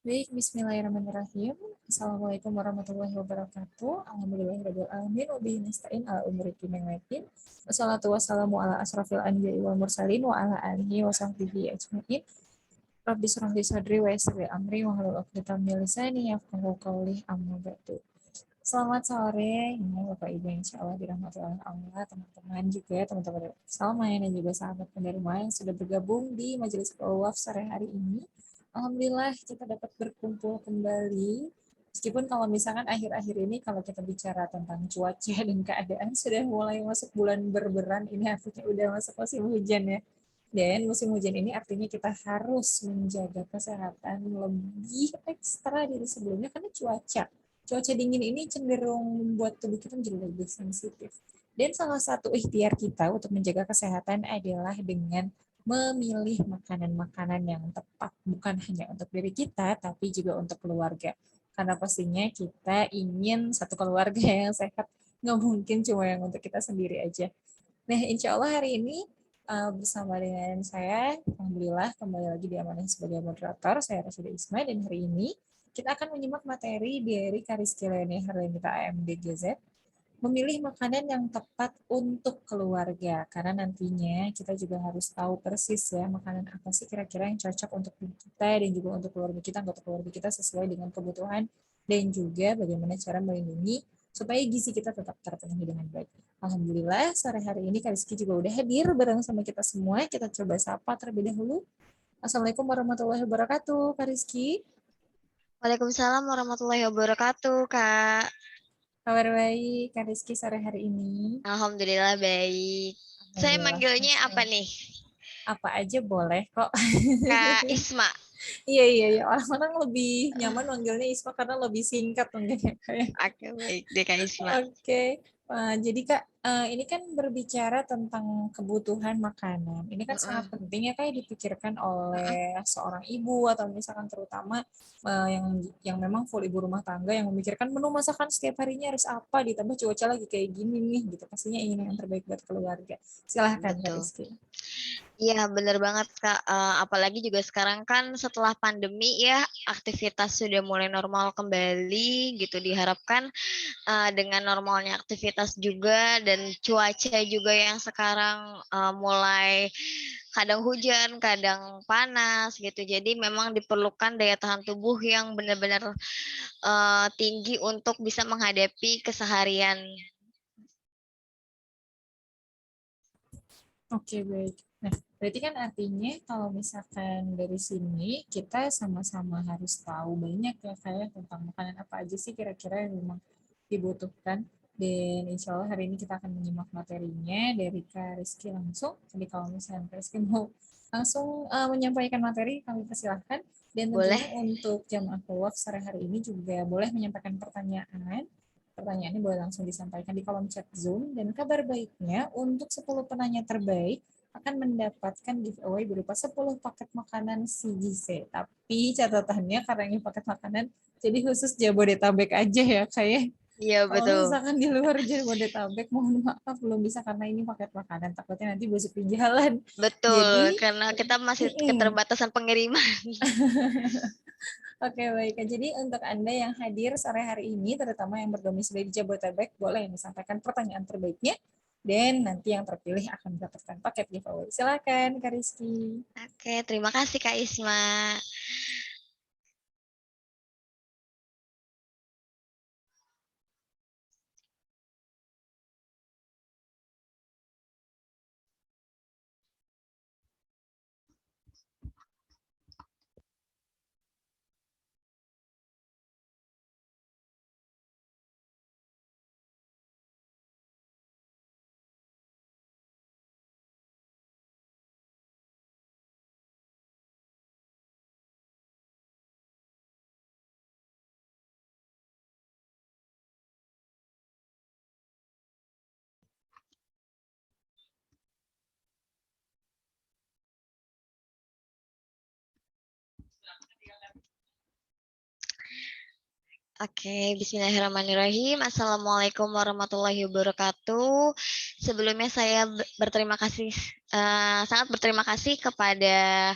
Baik, bismillahirrahmanirrahim. Assalamualaikum warahmatullahi wabarakatuh. Alhamdulillahirabbil alamin wa bihi nasta'in ala umuri dunya waddin. Wassalatu wassalamu ala asrofil anbiya'i wal mursalin wa ala alihi wa sahbihi ajmain. Rabbi shrah li sadri wa yassir li amri wa hlul 'uqdatam min lisani yafqahu qawli amma ba'du. Selamat sore, ini Bapak Ibu yang insya Allah dirahmati oleh Allah, teman-teman juga, teman-teman Salma dan juga sahabat penerima yang sudah bergabung di Majelis Al-Waf sore hari ini. Alhamdulillah kita dapat berkumpul kembali. Meskipun kalau misalkan akhir-akhir ini kalau kita bicara tentang cuaca dan keadaan sudah mulai masuk bulan berberan, ini artinya udah masuk musim hujan ya. Dan musim hujan ini artinya kita harus menjaga kesehatan lebih ekstra dari sebelumnya karena cuaca dingin ini cenderung membuat tubuh kita menjadi lebih sensitif. Dan salah satu ikhtiar kita untuk menjaga kesehatan adalah dengan memilih makanan-makanan yang tepat, bukan hanya untuk diri kita, tapi juga untuk keluarga. Karena pastinya kita ingin satu keluarga yang sehat, nggak mungkin cuma yang untuk kita sendiri aja. Nah, insya Allah hari ini bersama dengan saya, Alhamdulillah kembali lagi diamanahi sebagai moderator, saya Rasyida Isma, dan hari ini kita akan menyimak materi dari Kariski Leone Harlenita AMDGZ, memilih makanan yang tepat untuk keluarga, karena nantinya kita juga harus tahu persis ya makanan apa sih kira-kira yang cocok untuk kita dan juga untuk keluarga kita, anggota keluarga kita sesuai dengan kebutuhan dan juga bagaimana cara melindungi supaya gizi kita tetap terpenuhi dengan baik. Alhamdulillah sore hari ini Kak Rizky juga udah hadir bareng sama kita semua. Kita coba sapa terlebih dahulu. Assalamualaikum warahmatullahi wabarakatuh, Kak Rizky. Waalaikumsalam warahmatullahi wabarakatuh, Kak. Kabar baik, Kak Rizky sore hari ini. Alhamdulillah baik. Saya Alhamdulillah, manggilnya Masya apa Allah. nih? Apa aja boleh kok. Kak Isma. Iya, iya, iya. Orang-orang lebih nyaman manggilnya Isma karena lebih singkat mungkin ya. Oke, baik deh Kak Isma. Oke, jadi Kak, ini kan berbicara tentang kebutuhan makanan. Ini kan sangat Mm-mm. penting ya Kak dipikirkan Mm-mm. oleh seorang ibu atau misalkan terutama yang memang full ibu rumah tangga yang memikirkan menu masakan setiap harinya harus apa, ditambah cuaca lagi kayak gini nih gitu. Pastinya ingin yang terbaik buat keluarga. Silahkan Kak Betul. Rizky. Iya, benar banget, Kak. Apalagi juga sekarang kan setelah pandemi ya, aktivitas sudah mulai normal kembali gitu. Diharapkan dengan normalnya aktivitas juga dan cuaca juga yang sekarang mulai kadang hujan, kadang panas gitu. Jadi memang diperlukan daya tahan tubuh yang benar-benar tinggi untuk bisa menghadapi keseharian. Oke, baik. Nah, berarti kan artinya kalau misalkan dari sini kita sama-sama harus tahu banyak ya kayak tentang makanan apa aja sih kira-kira yang memang dibutuhkan. Dan insya Allah hari ini kita akan menyimak materinya dari Kak Rizky langsung. Jadi kalau misalnya Kak Rizky mau langsung menyampaikan materi, kami persilahkan. Dan Boleh? tentunya untuk jamaah keluar sore hari ini juga boleh menyampaikan pertanyaan. Pertanyaannya boleh langsung disampaikan di kolom chat Zoom. Dan kabar baiknya, untuk 10 penanya terbaik akan mendapatkan giveaway berupa 10 paket makanan CGC. Tapi catatannya karena ini paket makanan, jadi khusus Jabodetabek aja ya kayak. Iya, Kalau betul. misalkan di luar Jabodetabek, mohon maaf belum bisa karena ini paket makanan. Takutnya nanti busuk di jalan. Betul, Jadi, karena kita masih keterbatasan pengiriman. oke, baik. Jadi untuk Anda yang hadir sore hari ini, terutama yang berdomisili di Jabodetabek, boleh disampaikan pertanyaan terbaiknya, dan nanti yang terpilih akan mendapatkan paket giveaway. Silakan, Kak Rizky. Oke, terima kasih Kak Isma. Oke, bismillahirrahmanirrahim. Assalamualaikum warahmatullahi wabarakatuh. Sebelumnya saya berterima kasih, sangat berterima kasih kepada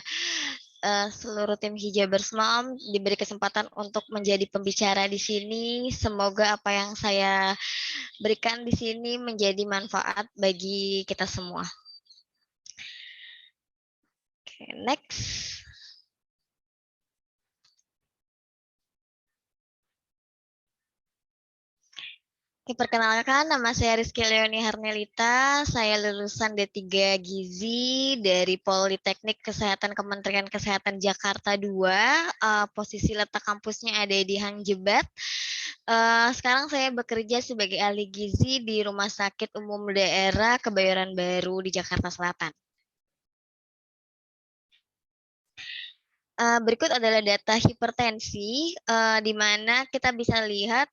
seluruh tim Hijabers Mom diberi kesempatan untuk menjadi pembicara di sini. Semoga apa yang saya berikan di sini menjadi manfaat bagi kita semua. Oke, next. Perkenalkan, nama saya Rizky Leoni Harnelita. Saya lulusan D3 Gizi dari Politeknik Kesehatan Kementerian Kesehatan Jakarta 2. Posisi letak kampusnya ada di Hang Jebat. Sekarang saya bekerja sebagai ahli gizi di Rumah Sakit Umum Daerah Kebayoran Baru di Jakarta Selatan. Berikut adalah data hipertensi, di mana kita bisa lihat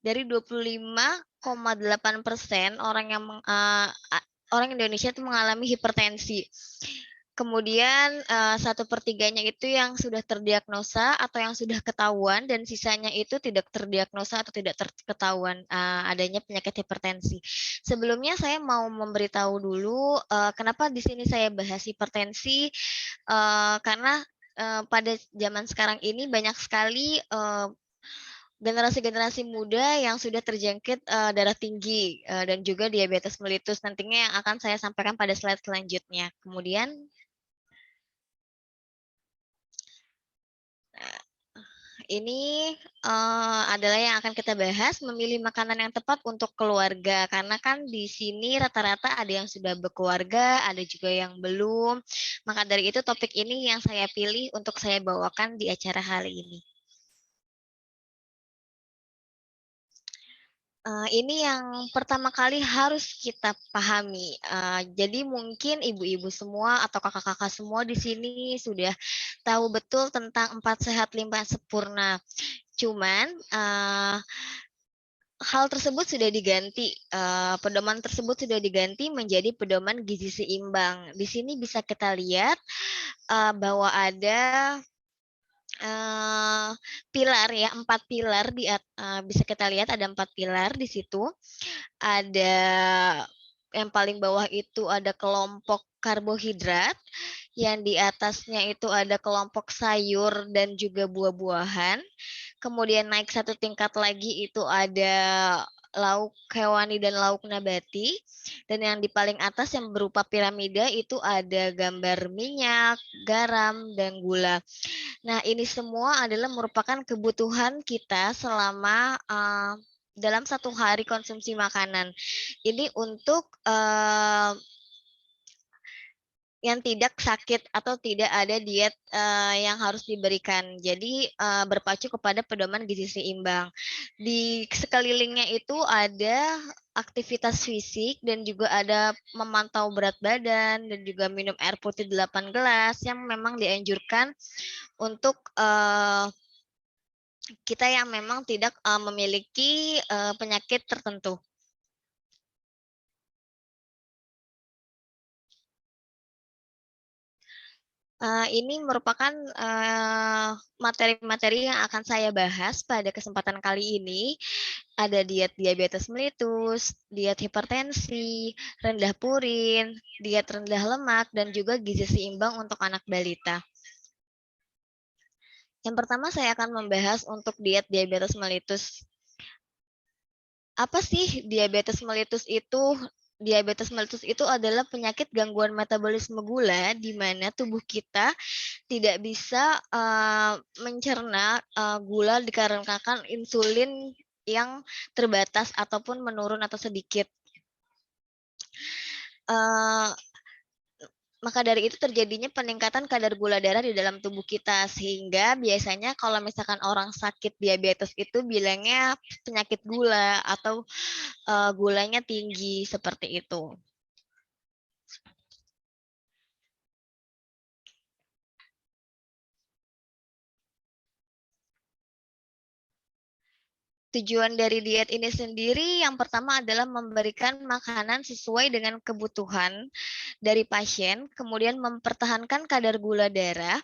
dari 25,8% orang yang orang Indonesia itu mengalami hipertensi. Kemudian 1/3-nya itu yang sudah terdiagnosa atau yang sudah ketahuan, dan sisanya itu tidak terdiagnosa atau tidak ketahuan adanya penyakit hipertensi. Sebelumnya saya mau memberitahu dulu kenapa di sini saya bahas hipertensi, karena pada zaman sekarang ini banyak sekali generasi-generasi muda yang sudah terjangkit darah tinggi dan juga diabetes mellitus, nantinya yang akan saya sampaikan pada slide selanjutnya. Kemudian ini adalah yang akan kita bahas, memilih makanan yang tepat untuk keluarga. Karena kan di sini rata-rata ada yang sudah berkeluarga, ada juga yang belum. Maka dari itu topik ini yang saya pilih untuk saya bawakan di acara hari ini. Ini yang pertama kali harus kita pahami. Jadi mungkin ibu-ibu semua atau kakak-kakak semua di sini sudah tahu betul tentang 4 sehat 5 sempurna. Cuman hal tersebut sudah diganti, pedoman tersebut sudah diganti menjadi pedoman gizi seimbang. Di sini bisa kita lihat bahwa ada pilar ya, 4 pilar bisa kita lihat ada 4 pilar di situ. Ada yang paling bawah itu ada kelompok karbohidrat, yang di atasnya itu ada kelompok sayur dan juga buah-buahan. Kemudian naik satu tingkat lagi itu ada lauk hewani dan lauk nabati. Dan yang di paling atas yang berupa piramida itu ada gambar minyak, garam, dan gula. Nah, ini semua adalah merupakan kebutuhan kita selama dalam satu hari konsumsi makanan. Ini untuk yang tidak sakit atau tidak ada diet yang harus diberikan. Jadi berpacu kepada pedoman gizi seimbang. Di sekelilingnya itu ada aktivitas fisik dan juga ada memantau berat badan dan juga minum air putih 8 gelas yang memang dianjurkan untuk kita yang memang tidak memiliki penyakit tertentu. Ini merupakan materi-materi yang akan saya bahas pada kesempatan kali ini. Ada diet diabetes mellitus, diet hipertensi, rendah purin, diet rendah lemak, dan juga gizi seimbang untuk anak balita. Yang pertama saya akan membahas untuk diet diabetes mellitus. Apa sih diabetes mellitus itu? Diabetes mellitus itu adalah penyakit gangguan metabolisme gula di mana tubuh kita tidak bisa mencerna gula dikarenakan insulin yang terbatas ataupun menurun atau sedikit. Maka dari itu terjadinya peningkatan kadar gula darah di dalam tubuh kita, sehingga biasanya kalau misalkan orang sakit diabetes itu bilangnya penyakit gula atau gulanya tinggi seperti itu. Tujuan dari diet ini sendiri yang pertama adalah memberikan makanan sesuai dengan kebutuhan dari pasien, kemudian mempertahankan kadar gula darah,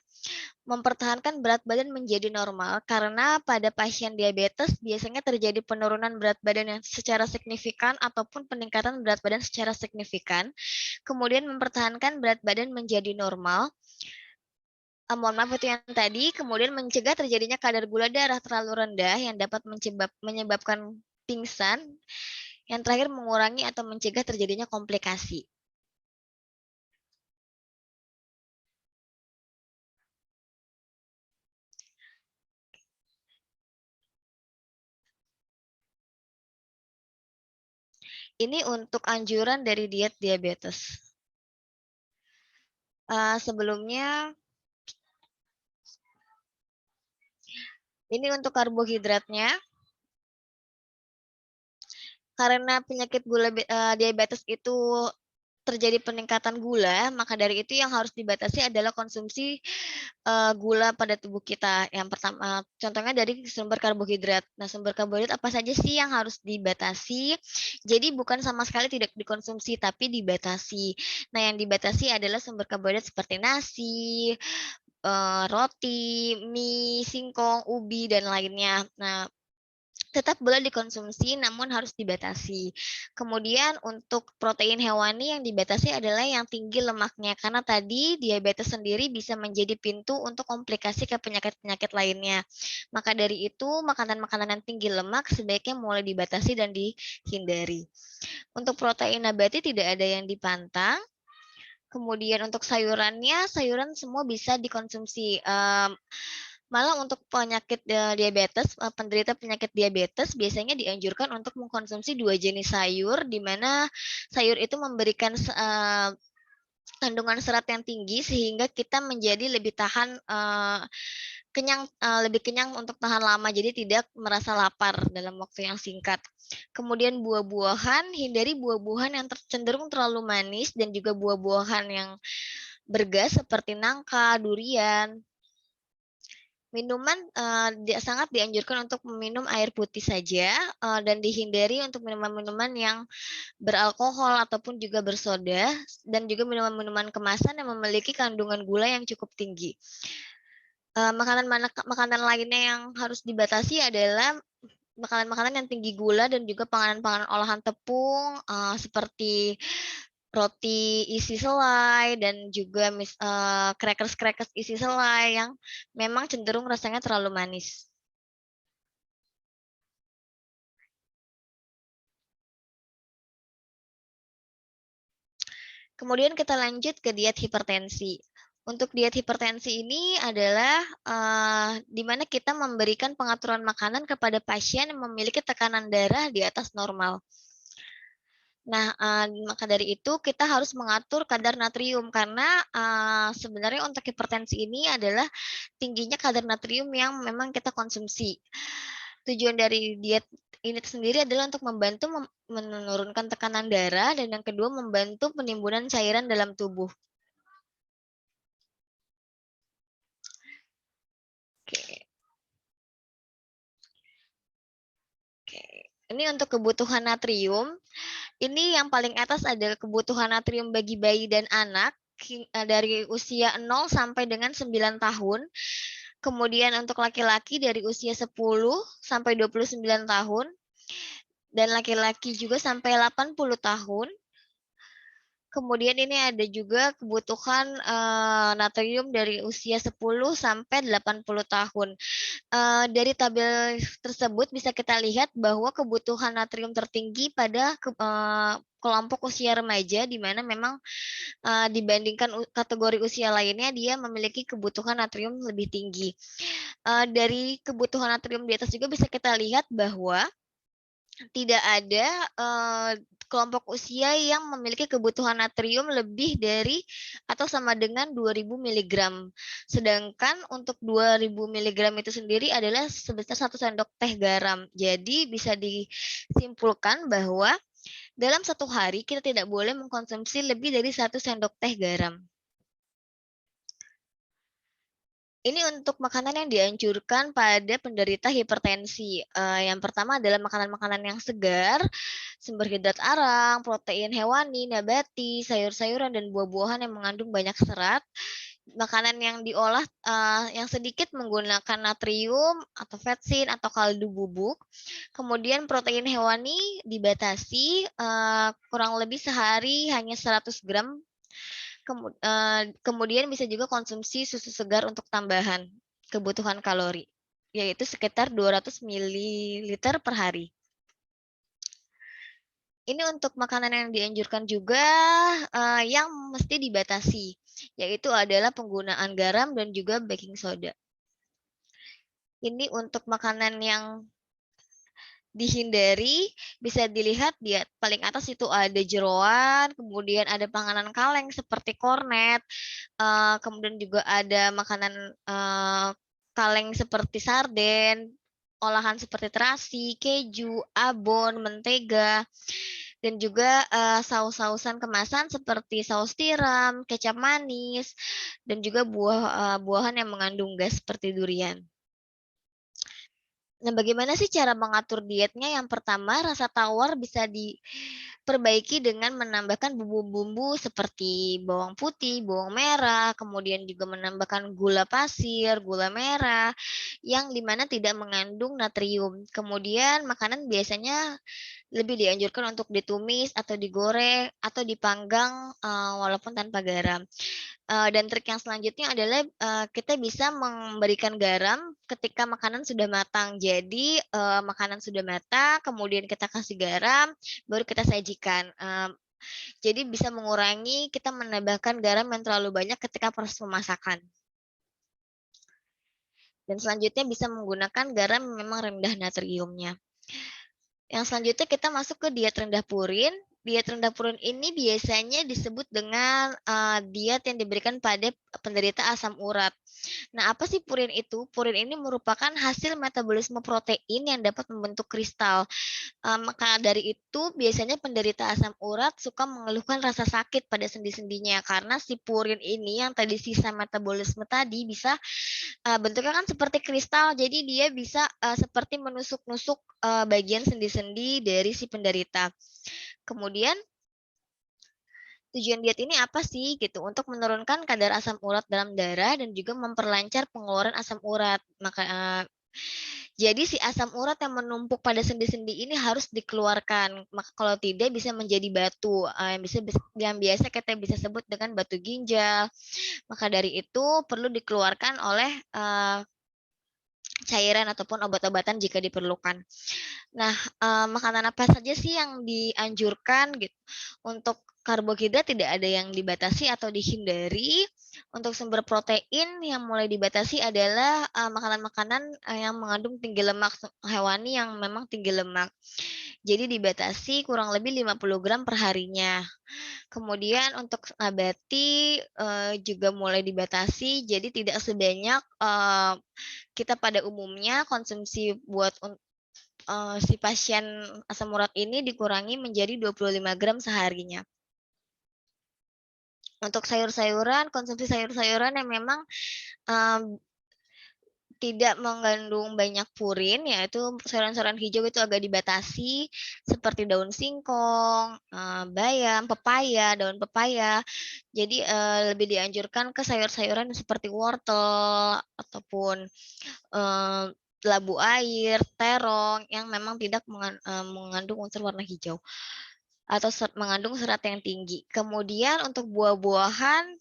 mempertahankan berat badan menjadi normal, karena pada pasien diabetes biasanya terjadi penurunan berat badan yang secara signifikan ataupun peningkatan berat badan secara signifikan, kemudian mempertahankan berat badan menjadi normal, mohon maaf itu yang tadi, kemudian mencegah terjadinya kadar gula darah terlalu rendah yang dapat menyebabkan pingsan, yang terakhir mengurangi atau mencegah terjadinya komplikasi. Ini untuk anjuran dari diet diabetes. Sebelumnya, ini untuk karbohidratnya. Karena penyakit diabetes itu terjadi peningkatan gula, maka dari itu yang harus dibatasi adalah konsumsi gula pada tubuh kita. Yang pertama, contohnya dari sumber karbohidrat. Nah, sumber karbohidrat apa saja sih yang harus dibatasi? Jadi bukan sama sekali tidak dikonsumsi, tapi dibatasi. Nah, yang dibatasi adalah sumber karbohidrat seperti nasi, roti, mie, singkong, ubi, dan lainnya. Nah, tetap boleh dikonsumsi namun harus dibatasi. Kemudian untuk protein hewani yang dibatasi adalah yang tinggi lemaknya karena tadi diabetes sendiri bisa menjadi pintu untuk komplikasi ke penyakit-penyakit lainnya. Maka dari itu makanan-makanan yang tinggi lemak sebaiknya mulai dibatasi dan dihindari. Untuk protein nabati tidak ada yang dipantang. Kemudian untuk sayurannya, sayuran semua bisa dikonsumsi. Malah untuk penyakit diabetes, penderita penyakit diabetes biasanya dianjurkan untuk mengkonsumsi 2 jenis sayur, di mana sayur itu memberikan kandungan serat yang tinggi sehingga kita menjadi lebih tahan lebih kenyang untuk tahan lama, jadi tidak merasa lapar dalam waktu yang singkat. Kemudian buah-buahan, hindari buah-buahan yang cenderung terlalu manis dan juga buah-buahan yang bergas seperti nangka, durian. Minuman sangat dianjurkan untuk meminum air putih saja dan dihindari untuk minuman-minuman yang beralkohol ataupun juga bersoda dan juga minuman-minuman kemasan yang memiliki kandungan gula yang cukup tinggi. Makanan lainnya yang harus dibatasi adalah makanan-makanan yang tinggi gula dan juga panganan-panganan olahan tepung seperti roti isi selai dan juga crackers isi selai yang memang cenderung rasanya terlalu manis. Kemudian kita lanjut ke diet hipertensi. Untuk diet hipertensi ini adalah di mana kita memberikan pengaturan makanan kepada pasien yang memiliki tekanan darah di atas normal. Nah, maka dari itu kita harus mengatur kadar natrium karena sebenarnya untuk hipertensi ini adalah tingginya kadar natrium yang memang kita konsumsi. Tujuan dari diet ini sendiri adalah untuk membantu menurunkan tekanan darah dan yang kedua membantu penimbunan cairan dalam tubuh. Oke. Ini untuk kebutuhan natrium. Ini yang paling atas adalah kebutuhan natrium bagi bayi dan anak dari usia 0 sampai dengan 9 tahun. Kemudian untuk laki-laki dari usia 10 sampai 29 tahun. Dan laki-laki juga sampai 80 tahun. Kemudian ini ada juga kebutuhan natrium dari usia 10 sampai 80 tahun. Dari tabel tersebut bisa kita lihat bahwa kebutuhan natrium tertinggi pada kelompok usia remaja di mana memang dibandingkan kategori usia lainnya dia memiliki kebutuhan natrium lebih tinggi. Dari kebutuhan natrium di atas juga bisa kita lihat bahwa tidak ada kelompok usia yang memiliki kebutuhan natrium lebih dari atau sama dengan 2000 mg. Sedangkan untuk 2000 mg itu sendiri adalah sebesar 1 sendok teh garam. Jadi bisa disimpulkan bahwa dalam satu hari kita tidak boleh mengkonsumsi lebih dari 1 sendok teh garam. Ini untuk makanan yang dianjurkan pada penderita hipertensi. Yang pertama adalah makanan-makanan yang segar, sumber hidrat arang, protein hewani, nabati, sayur-sayuran, dan buah-buahan yang mengandung banyak serat. Makanan yang diolah yang sedikit menggunakan natrium atau vetsin atau kaldu bubuk. Kemudian protein hewani dibatasi kurang lebih sehari hanya 100 gram. Kemudian bisa juga konsumsi susu segar untuk tambahan kebutuhan kalori, yaitu sekitar 200 mililiter per hari. Ini untuk makanan yang dianjurkan juga yang mesti dibatasi, yaitu adalah penggunaan garam dan juga baking soda. Ini untuk makanan yang dihindari, bisa dilihat di paling atas itu ada jeroan, kemudian ada panganan kaleng seperti kornet, kemudian juga ada makanan kaleng seperti sarden, olahan seperti terasi, keju, abon, mentega, dan juga saus-sausan kemasan seperti saus tiram, kecap manis, dan juga buah-buahan yang mengandung gas seperti durian. Nah, bagaimana sih cara mengatur dietnya? Yang pertama, rasa tawar bisa diperbaiki dengan menambahkan bumbu-bumbu seperti bawang putih, bawang merah, kemudian juga menambahkan gula pasir, gula merah, yang dimana tidak mengandung natrium. Kemudian makanan biasanya lebih dianjurkan untuk ditumis atau digoreng atau dipanggang walaupun tanpa garam. Dan trik yang selanjutnya adalah kita bisa memberikan garam ketika makanan sudah matang. Jadi makanan sudah matang, kemudian kita kasih garam, baru kita sajikan. Jadi bisa mengurangi kita menambahkan garam yang terlalu banyak ketika proses memasakan. Dan selanjutnya bisa menggunakan garam yang memang rendah natriumnya. Yang selanjutnya kita masuk ke diet rendah purin. Diet rendah purin ini biasanya disebut dengan diet yang diberikan pada penderita asam urat. Nah, apa sih purin itu? Purin ini merupakan hasil metabolisme protein yang dapat membentuk kristal. Maka dari itu biasanya penderita asam urat suka mengeluhkan rasa sakit pada sendi-sendinya karena si purin ini yang tadi sisa metabolisme tadi bisa bentuknya kan seperti kristal, jadi dia bisa seperti menusuk-nusuk bagian sendi-sendi dari si penderita. Kemudian tujuan diet ini apa sih gitu? Untuk menurunkan kadar asam urat dalam darah dan juga memperlancar pengeluaran asam urat. Jadi si asam urat yang menumpuk pada sendi-sendi ini harus dikeluarkan. Maka kalau tidak bisa menjadi batu yang biasa kita bisa sebut dengan batu ginjal. Maka dari itu perlu dikeluarkan oleh cairan ataupun obat-obatan jika diperlukan. Nah, makanan apa saja sih yang dianjurkan gitu? Untuk karbohidrat tidak ada yang dibatasi atau dihindari. Untuk sumber protein yang mulai dibatasi adalah makanan-makanan yang mengandung tinggi lemak hewani yang memang tinggi lemak. Jadi dibatasi kurang lebih 50 gram per harinya. Kemudian untuk nabati juga mulai dibatasi, jadi tidak sebanyak kita pada umumnya konsumsi buat si pasien asam urat ini dikurangi menjadi 25 gram seharinya. Untuk sayur-sayuran, konsumsi sayur-sayuran yang memang tidak mengandung banyak purin, yaitu sayuran-sayuran hijau itu agak dibatasi, seperti daun singkong, bayam, pepaya, daun pepaya. Jadi lebih dianjurkan ke sayur-sayuran seperti wortel ataupun labu air, terong yang memang tidak mengandung unsur warna hijau atau mengandung serat yang tinggi. Kemudian untuk buah-buahan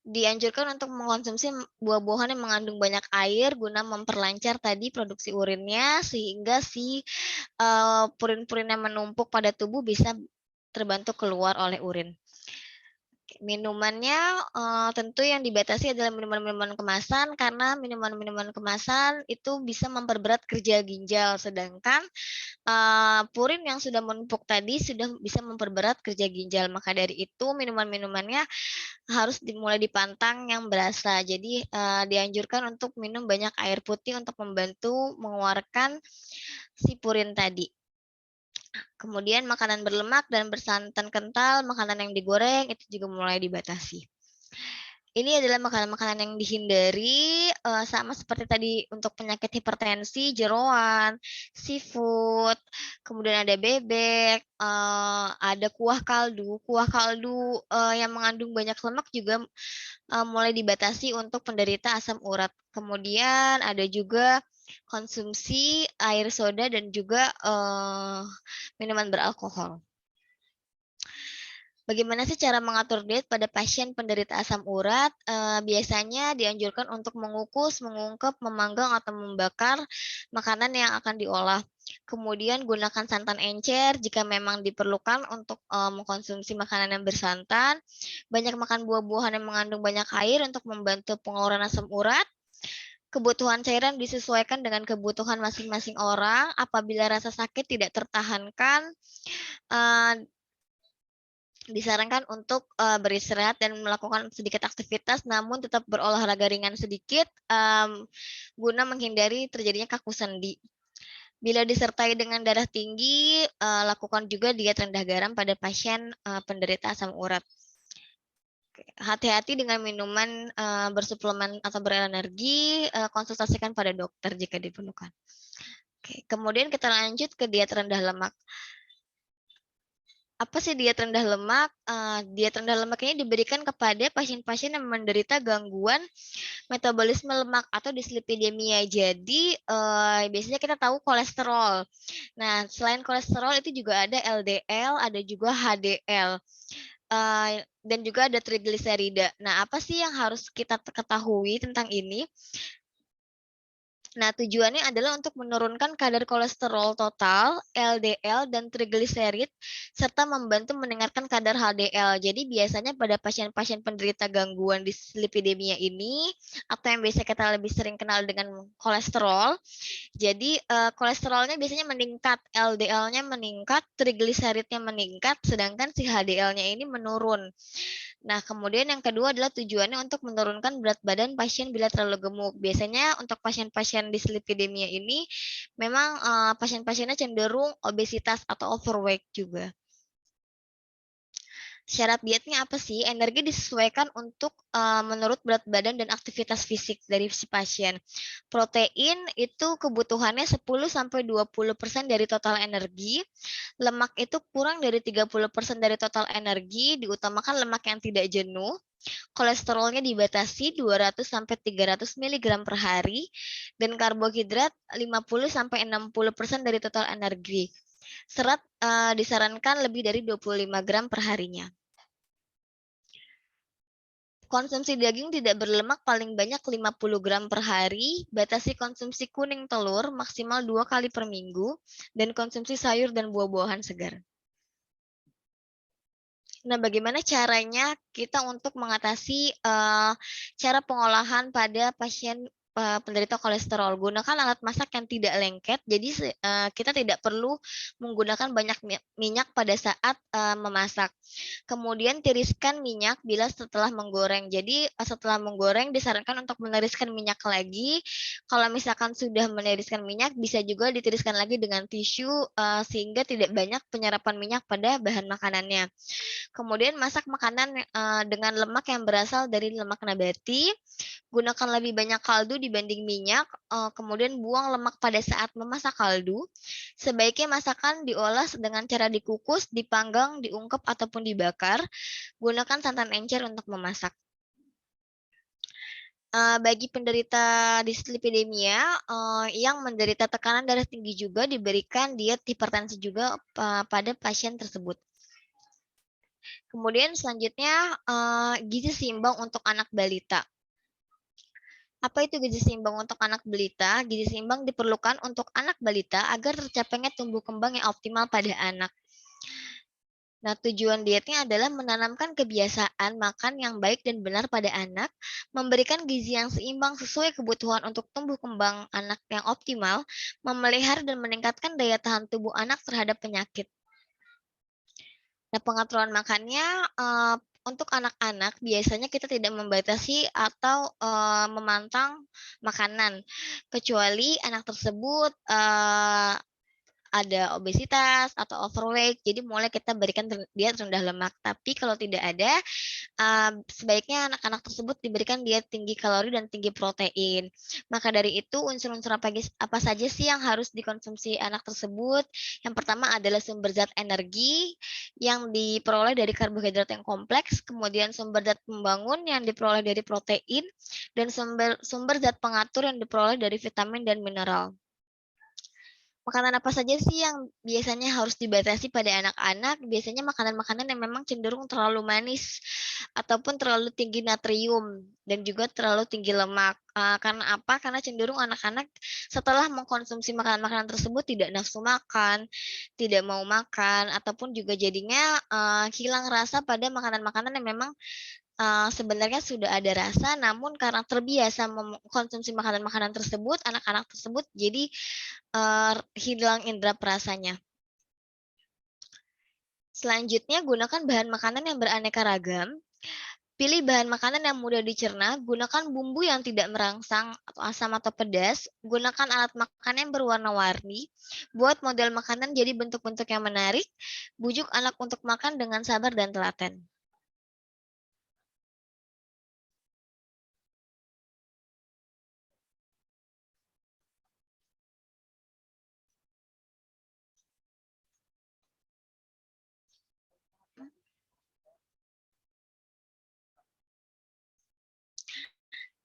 dianjurkan untuk mengkonsumsi buah-buahan yang mengandung banyak air guna memperlancar tadi produksi urinnya sehingga si purin-purin yang menumpuk pada tubuh bisa terbantu keluar oleh urin. Minumannya tentu yang dibatasi adalah minuman-minuman kemasan karena minuman-minuman kemasan itu bisa memperberat kerja ginjal, sedangkan purin yang sudah menumpuk tadi sudah bisa memperberat kerja ginjal. Maka dari itu minuman-minumannya harus dimulai dipantang yang berasa. Jadi dianjurkan untuk minum banyak air putih untuk membantu mengeluarkan si purin tadi. Kemudian makanan berlemak dan bersantan kental, makanan yang digoreng itu juga mulai dibatasi. Ini adalah makanan-makanan yang dihindari, sama seperti tadi untuk penyakit hipertensi, jeroan, seafood, kemudian ada bebek, ada kuah kaldu. Kuah kaldu yang mengandung banyak lemak juga mulai dibatasi untuk penderita asam urat. Kemudian ada juga konsumsi air soda dan juga minuman beralkohol. Bagaimana sih cara mengatur diet pada pasien penderita asam urat? Biasanya dianjurkan untuk mengukus, mengungkep, memanggang, atau membakar makanan yang akan diolah. Kemudian gunakan santan encer jika memang diperlukan untuk mengkonsumsi makanan yang bersantan. Banyak makan buah-buahan yang mengandung banyak air untuk membantu pengurangan asam urat. Kebutuhan cairan disesuaikan dengan kebutuhan masing-masing orang. Apabila rasa sakit tidak tertahankan, eh, disarankan untuk beristirahat dan melakukan sedikit aktivitas, namun tetap berolahraga ringan sedikit guna menghindari terjadinya kaku sendi. Bila disertai dengan darah tinggi, lakukan juga diet rendah garam pada pasien penderita asam urat. Hati-hati dengan minuman bersuplemen atau berenergi, konsultasikan pada dokter jika diperlukan. Oke, kemudian kita lanjut ke diet rendah lemak. Apa sih diet rendah lemak? Diet rendah lemak ini diberikan kepada pasien-pasien yang menderita gangguan metabolisme lemak atau dislipidemia. Jadi biasanya kita tahu kolesterol. Nah, selain kolesterol itu juga ada LDL, ada juga HDL. Dan juga ada trigliserida. Nah, apa sih yang harus kita ketahui tentang ini? Nah, tujuannya adalah untuk menurunkan kadar kolesterol total, LDL, dan trigliserid, serta membantu meningkatkan kadar HDL. Jadi biasanya pada pasien-pasien penderita gangguan dislipidemia ini, atau yang biasa kita lebih sering kenal dengan kolesterol, jadi kolesterolnya biasanya meningkat, LDL-nya meningkat, trigliseridnya meningkat, sedangkan si HDL-nya ini menurun. Nah, kemudian yang kedua adalah tujuannya untuk menurunkan berat badan pasien bila terlalu gemuk. Biasanya untuk pasien-pasien dislipidemia ini memang pasien-pasiennya cenderung obesitas atau overweight juga. Syarat dietnya apa sih? Energi disesuaikan untuk menurut berat badan dan aktivitas fisik dari si pasien. Protein itu kebutuhannya 10-20% dari total energi. Lemak itu kurang dari 30% dari total energi, diutamakan lemak yang tidak jenuh. Kolesterolnya dibatasi 200-300 mg per hari, dan karbohidrat 50-60% dari total energi. Serat disarankan lebih dari 25 gram per harinya. Konsumsi daging tidak berlemak paling banyak 50 gram per hari, batasi konsumsi kuning telur maksimal 2 kali per minggu, dan konsumsi sayur dan buah-buahan segar. Nah, bagaimana caranya kita untuk mengatasi cara pengolahan pada pasien penderita kolesterol? Gunakan alat masak yang tidak lengket, jadi kita tidak perlu menggunakan banyak minyak pada saat memasak. Kemudian tiriskan minyak bila setelah menggoreng. Jadi setelah menggoreng disarankan untuk meniriskan minyak lagi. Kalau misalkan sudah meniriskan minyak, bisa juga ditiriskan lagi dengan tisu sehingga tidak banyak penyerapan minyak pada bahan makanannya. Kemudian masak makanan dengan lemak yang berasal dari lemak nabati. Gunakan lebih banyak kaldu dibanding minyak. Kemudian buang lemak pada saat memasak kaldu. Sebaiknya masakan diolah dengan cara dikukus, dipanggang, diungkep, ataupun dibakar. Gunakan santan encer untuk memasak. Bagi penderita dislipidemia yang menderita tekanan darah tinggi juga diberikan diet hipertensi juga pada pasien tersebut. Kemudian selanjutnya gizi seimbang untuk anak balita. Apa itu gizi seimbang untuk anak balita? Gizi seimbang diperlukan untuk anak balita agar tercapainya tumbuh kembang yang optimal pada anak. Nah, tujuan dietnya adalah menanamkan kebiasaan makan yang baik dan benar pada anak, memberikan gizi yang seimbang sesuai kebutuhan untuk tumbuh kembang anak yang optimal, memelihara dan meningkatkan daya tahan tubuh anak terhadap penyakit. Nah, pengaturan makannya untuk anak-anak biasanya kita tidak membatasi atau memantang makanan, kecuali anak tersebut ada obesitas atau overweight, jadi mulai kita berikan diet rendah lemak. Tapi kalau tidak ada, sebaiknya anak-anak tersebut diberikan diet tinggi kalori dan tinggi protein. Maka dari itu, unsur-unsur apa saja sih yang harus dikonsumsi anak tersebut? Yang pertama adalah sumber zat energi yang diperoleh dari karbohidrat yang kompleks, kemudian sumber zat pembangun yang diperoleh dari protein, dan sumber zat pengatur yang diperoleh dari vitamin dan mineral. Makanan apa saja sih yang biasanya harus dibatasi pada anak-anak? Biasanya makanan-makanan yang memang cenderung terlalu manis ataupun terlalu tinggi natrium dan juga terlalu tinggi lemak. Karena apa? Karena cenderung anak-anak setelah mengkonsumsi makanan-makanan tersebut tidak nafsu makan, tidak mau makan, ataupun juga jadinya hilang rasa pada makanan-makanan yang memang sebenarnya sudah ada rasa, namun karena terbiasa mengkonsumsi makanan-makanan tersebut, anak-anak tersebut jadi hilang indera perasanya. Selanjutnya, gunakan bahan makanan yang beraneka ragam. Pilih bahan makanan yang mudah dicerna, gunakan bumbu yang tidak merangsang atau asam atau pedas, gunakan alat makan yang berwarna-warni, buat model makanan jadi bentuk-bentuk yang menarik, bujuk anak untuk makan dengan sabar dan telaten.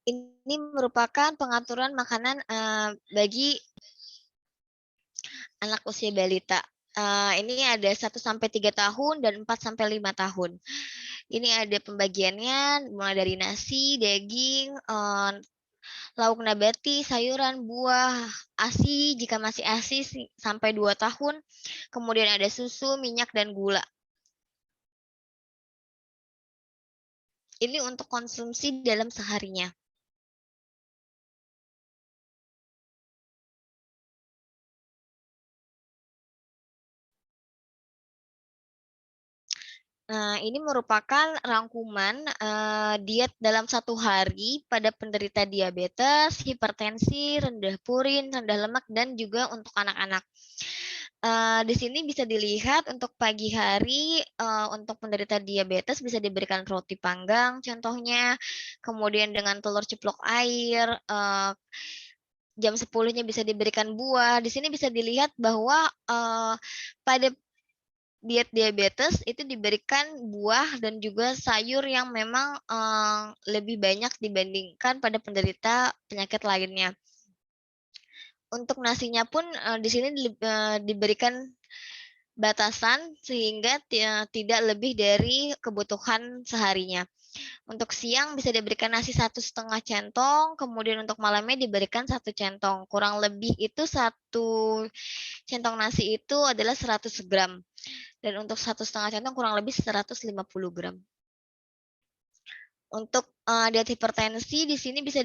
Ini merupakan pengaturan makanan bagi anak usia balita. Ini ada 1-3 tahun dan 4-5 tahun. Ini ada pembagiannya mulai dari nasi, daging, lauk nabati, sayuran, buah, ASI jika masih ASI sampai 2 tahun. Kemudian ada susu, minyak, dan gula. Ini untuk konsumsi dalam seharinya. Nah, ini merupakan rangkuman diet dalam 1 hari pada penderita diabetes, hipertensi, rendah purin, rendah lemak, dan juga untuk anak-anak. Di sini bisa dilihat untuk pagi hari untuk penderita diabetes bisa diberikan roti panggang contohnya, kemudian dengan telur ceplok air, jam 10-nya bisa diberikan buah. Di sini bisa dilihat bahwa pada diet diabetes itu diberikan buah dan juga sayur yang memang lebih banyak dibandingkan pada penderita penyakit lainnya. Untuk nasinya pun di sini diberikan batasan sehingga tidak lebih dari kebutuhan seharinya. Untuk siang bisa diberikan nasi 1,5 centong, kemudian untuk malamnya diberikan 1 centong. Kurang lebih itu 1 centong nasi itu adalah 100 gram. Dan untuk 1,5 centong kurang lebih 150 gram. Untuk diet hipertensi di sini bisa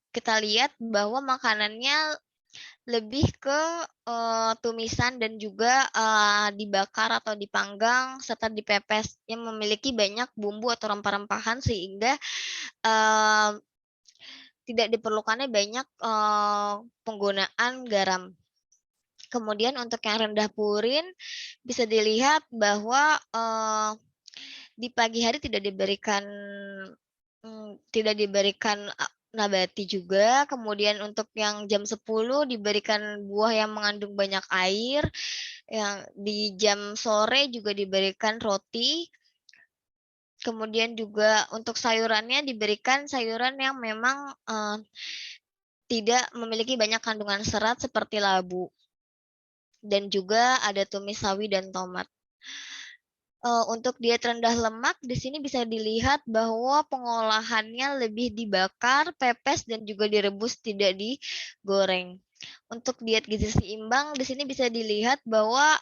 kita lihat bahwa makanannya lebih ke tumisan dan juga dibakar atau dipanggang serta dipepes yang memiliki banyak bumbu atau rempah-rempahan sehingga tidak diperlukannya banyak penggunaan garam. Kemudian untuk yang rendah purin bisa dilihat bahwa di pagi hari tidak diberikan nabati juga, kemudian untuk yang jam 10 diberikan buah yang mengandung banyak air, yang di jam sore juga diberikan roti, kemudian juga untuk sayurannya diberikan sayuran yang memang tidak memiliki banyak kandungan serat seperti labu, dan juga ada tumis sawi dan tomat. Untuk diet rendah lemak di sini bisa dilihat bahwa pengolahannya lebih dibakar, pepes, dan juga direbus, tidak digoreng. Untuk diet gizi seimbang di sini bisa dilihat bahwa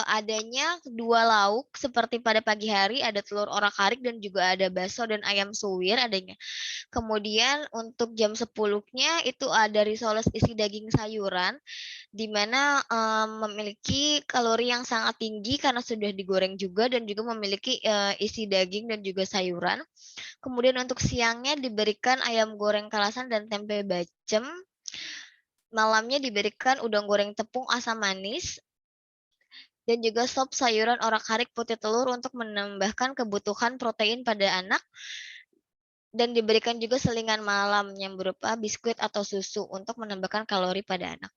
adanya 2 lauk seperti pada pagi hari ada telur orak-arik dan juga ada bakso dan ayam suwir adanya. Kemudian untuk jam 10-nya itu ada risoles isi daging sayuran di mana memiliki kalori yang sangat tinggi karena sudah digoreng juga dan juga memiliki isi daging dan juga sayuran. Kemudian untuk siangnya diberikan ayam goreng kalasan dan tempe bacem. Malamnya diberikan udang goreng tepung asam manis dan juga sop sayuran orak-arik putih telur untuk menambahkan kebutuhan protein pada anak. Dan diberikan juga selingan malam yang berupa biskuit atau susu untuk menambahkan kalori pada anak.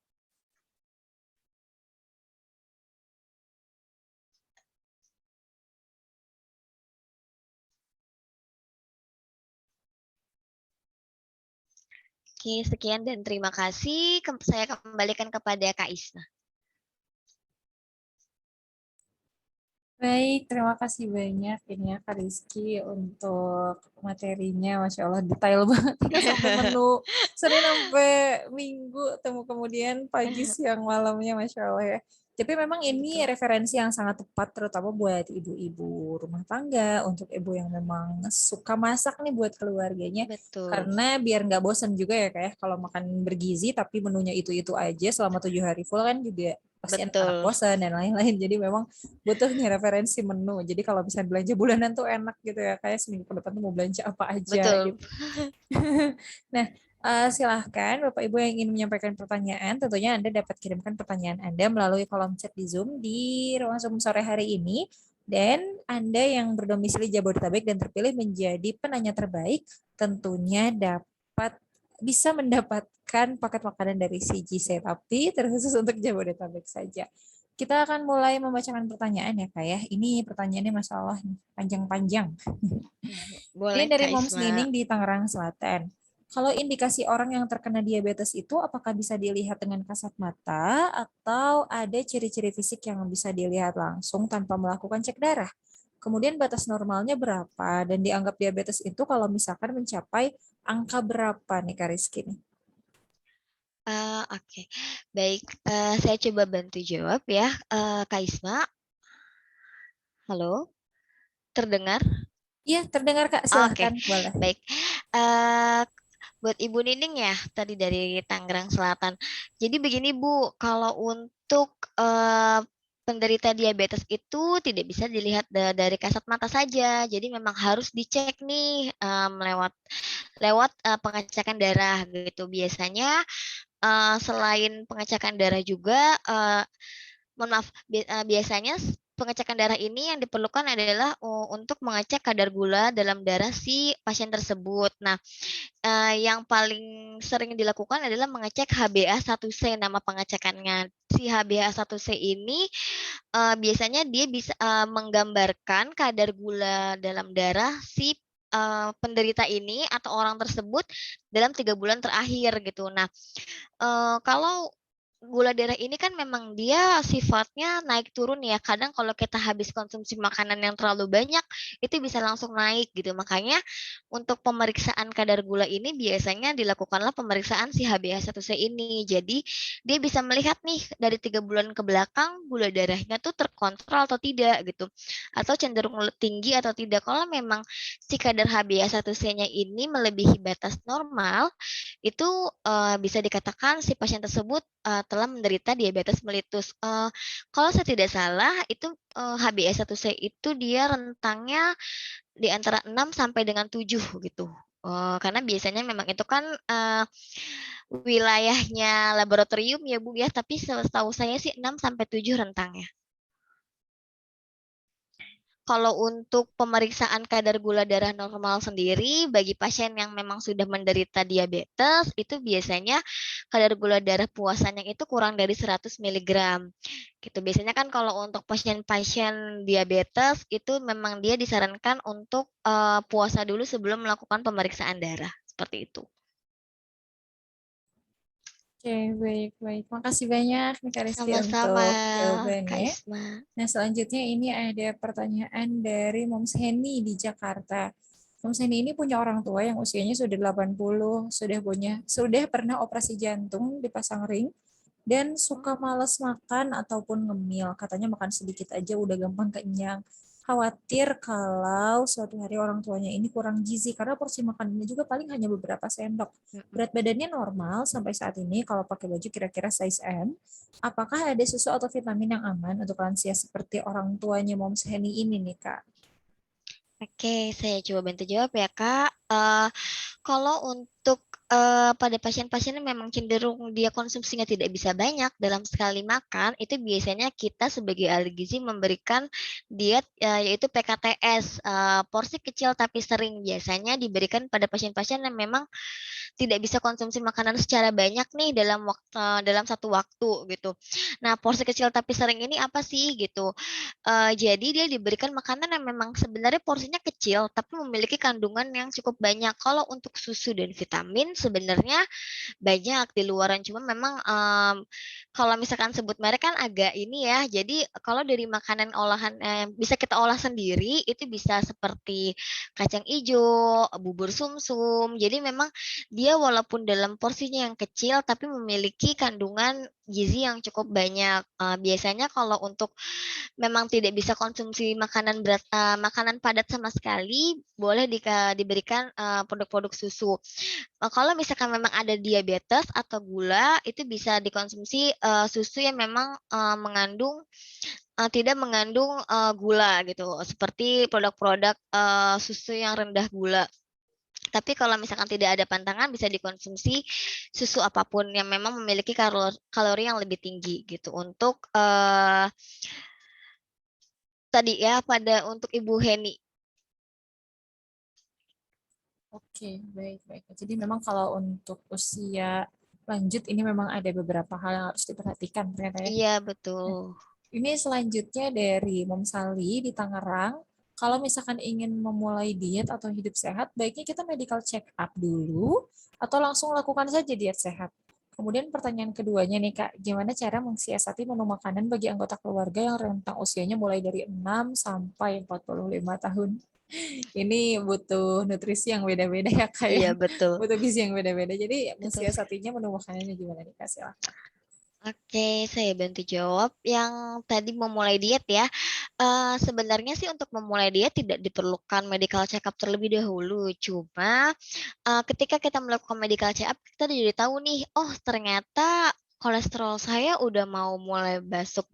Oke, sekian dan terima kasih. Saya kembalikan kepada Kak Isna. Baik, terima kasih banyak ini ya Kak Rizky untuk materinya. Masya Allah detail banget ya sampai menu Senin sampai Minggu, temu kemudian pagi, siang, malamnya Masya Allah ya. Tapi memang ini Betul. referensi yang sangat tepat terutama buat ibu-ibu rumah tangga, untuk ibu yang memang suka masak nih buat keluarganya. Betul. Karena biar nggak bosan juga ya kayak kalau makan bergizi tapi menunya itu-itu aja selama 7 hari full kan juga pasti anak-anak Betul. bosan dan lain-lain. Jadi memang butuh nih referensi menu. Jadi kalau misalnya belanja bulanan tuh enak gitu ya, kayak seminggu ke depan tuh mau belanja apa aja Betul. gitu. Nah, silahkan Bapak Ibu yang ingin menyampaikan pertanyaan, tentunya Anda dapat kirimkan pertanyaan Anda melalui kolom chat di Zoom di ruang Zoom sore hari ini. Dan Anda yang berdomisili Jabodetabek dan terpilih menjadi penanya terbaik, tentunya dapat bisa mendapatkan paket makanan dari CGC, tapi terkhusus untuk Jabodetabek saja. Kita akan mulai membacakan pertanyaan ya Kak ya. Ini pertanyaannya masalah panjang-panjang. Ini Boleh dari Kak Moms Isma. Nining di Tangerang Selatan. Kalau indikasi orang yang terkena diabetes itu apakah bisa dilihat dengan kasat mata atau ada ciri-ciri fisik yang bisa dilihat langsung tanpa melakukan cek darah? Kemudian batas normalnya berapa dan dianggap diabetes itu kalau misalkan mencapai angka berapa nih Kak Rizky nih? Oke. Baik, saya coba bantu jawab ya. Kak Isma, halo, terdengar? Iya, terdengar Kak, Oke, silahkan boleh. baik. Eh, buat Ibu Nining ya, tadi dari Tangerang Selatan. Jadi begini Bu, kalau untuk penderita diabetes itu tidak bisa dilihat dari kasat mata saja. Jadi memang harus dicek nih lewat lewat pengecekan darah gitu. Biasanya selain pengecekan darah juga, mohon maaf, biasanya pengecekan darah ini yang diperlukan adalah untuk mengecek kadar gula dalam darah si pasien tersebut. Nah, yang paling sering dilakukan adalah mengecek HbA1c, nama pengecekannya. Si HbA1c ini biasanya dia bisa menggambarkan kadar gula dalam darah si penderita ini atau orang tersebut dalam 3 bulan terakhir gitu. Nah, kalau gula darah ini kan memang dia sifatnya naik turun ya. Kadang kalau kita habis konsumsi makanan yang terlalu banyak, itu bisa langsung naik gitu. Makanya untuk pemeriksaan kadar gula ini biasanya dilakukanlah pemeriksaan si HbA1c ini. Jadi dia bisa melihat nih dari 3 bulan ke belakang gula darahnya tuh terkontrol atau tidak gitu. Atau cenderung tinggi atau tidak. Kalau memang si kadar HbA1c-nya ini melebihi batas normal, itu bisa dikatakan si pasien tersebut telah menderita diabetes mellitus. Kalau saya tidak salah itu HbA1c itu dia rentangnya di antara 6 sampai dengan 7 gitu. Karena biasanya memang itu kan wilayahnya laboratorium ya Bu ya, tapi setahu saya sih 6 sampai 7 rentangnya. Kalau untuk pemeriksaan kadar gula darah normal sendiri, bagi pasien yang memang sudah menderita diabetes, itu biasanya kadar gula darah puasannya itu kurang dari 100 mg. Gitu. Biasanya kan kalau untuk pasien-pasien diabetes, itu memang dia disarankan untuk puasa dulu sebelum melakukan pemeriksaan darah. Seperti itu. Oke, baik-baik. Makasih banyak nih Kak Rizky Sama-sama, untuk Kak jawabannya. Isma. Nah, selanjutnya ini ada pertanyaan dari Moms Henny di Jakarta. Moms Henny ini punya orang tua yang usianya sudah 80, sudah pernah operasi jantung, dipasang ring, dan suka malas makan ataupun ngemil. Katanya makan sedikit aja udah gampang kenyang. Khawatir kalau suatu hari orang tuanya ini kurang gizi karena porsi makanannya juga paling hanya beberapa sendok. Berat badannya normal sampai saat ini kalau pakai baju kira-kira size M. Apakah ada susu atau vitamin yang aman untuk lansia seperti orang tuanya Moms Henny ini nih Kak? Oke, saya coba bantu jawab ya, Kak. Kalau untuk pada pasien-pasien yang memang cenderung dia konsumsinya tidak bisa banyak dalam sekali makan, itu biasanya kita sebagai ahli gizi memberikan diet yaitu PKTS, porsi kecil tapi sering. Biasanya diberikan pada pasien-pasien yang memang tidak bisa konsumsi makanan secara banyak nih dalam satu waktu gitu. Nah, porsi kecil tapi sering ini apa sih gitu? Jadi dia diberikan makanan yang memang sebenarnya porsinya kecil tapi memiliki kandungan yang cukup banyak. Kalau untuk susu dan vitamin vitamin sebenarnya banyak di luaran, cuma memang, kalau misalkan sebut merek kan agak ini ya, jadi kalau dari makanan olahan, bisa kita olah sendiri, itu bisa seperti kacang ijo, bubur sumsum, jadi memang dia walaupun dalam porsinya yang kecil, tapi memiliki kandungan gizi yang cukup banyak. Biasanya kalau untuk memang tidak bisa konsumsi makanan berat makanan padat sama sekali, boleh diberikan, produk-produk susu. Kalau misalkan memang ada diabetes atau gula, itu bisa dikonsumsi, susu yang memang, tidak mengandung, gula gitu, seperti produk-produk, susu yang rendah gula. Tapi kalau misalkan tidak ada pantangan bisa dikonsumsi susu apapun yang memang memiliki kalori yang lebih tinggi gitu untuk, tadi ya untuk Ibu Heni. Oke, baik, baik. Jadi memang kalau untuk usia lanjut ini memang ada beberapa hal yang harus diperhatikan ternyata ya. Iya betul. Ini selanjutnya dari Mom Sally di Tangerang. Kalau misalkan ingin memulai diet atau hidup sehat, baiknya kita medical check up dulu atau langsung lakukan saja diet sehat. Kemudian pertanyaan keduanya nih Kak, gimana cara mensiasati menu makanan bagi anggota keluarga yang rentang usianya mulai dari 6 sampai 45 tahun? Ini butuh nutrisi yang beda-beda ya Kak ya. Iya betul. Butuh gizi yang beda-beda. Jadi Betul. mensiasatinya menu makanannya gimana nih Kak? Silahkan. Oke, saya bantu jawab. Yang tadi memulai diet ya, sebenarnya sih untuk memulai diet tidak diperlukan medical check up terlebih dahulu. Cuma, ketika kita melakukan medical check up, kita jadi tahu nih, oh ternyata kolesterol saya udah mau mulai masuk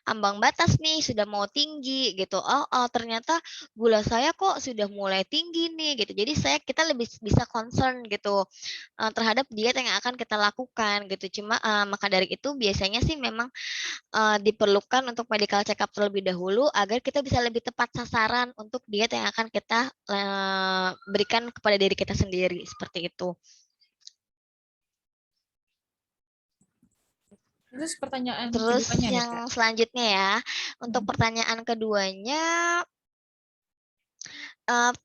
ambang batas nih, sudah mau tinggi gitu. Oh, ternyata gula saya kok sudah mulai tinggi nih gitu. Jadi kita lebih bisa concern gitu terhadap diet yang akan kita lakukan gitu. Cuma, maka dari itu biasanya sih memang, diperlukan untuk medical check up terlebih dahulu agar kita bisa lebih tepat sasaran untuk diet yang akan kita, berikan kepada diri kita sendiri, seperti itu. Terus pertanyaan Terus keduanya nih Kak. yang selanjutnya ya, untuk Hmm. pertanyaan keduanya,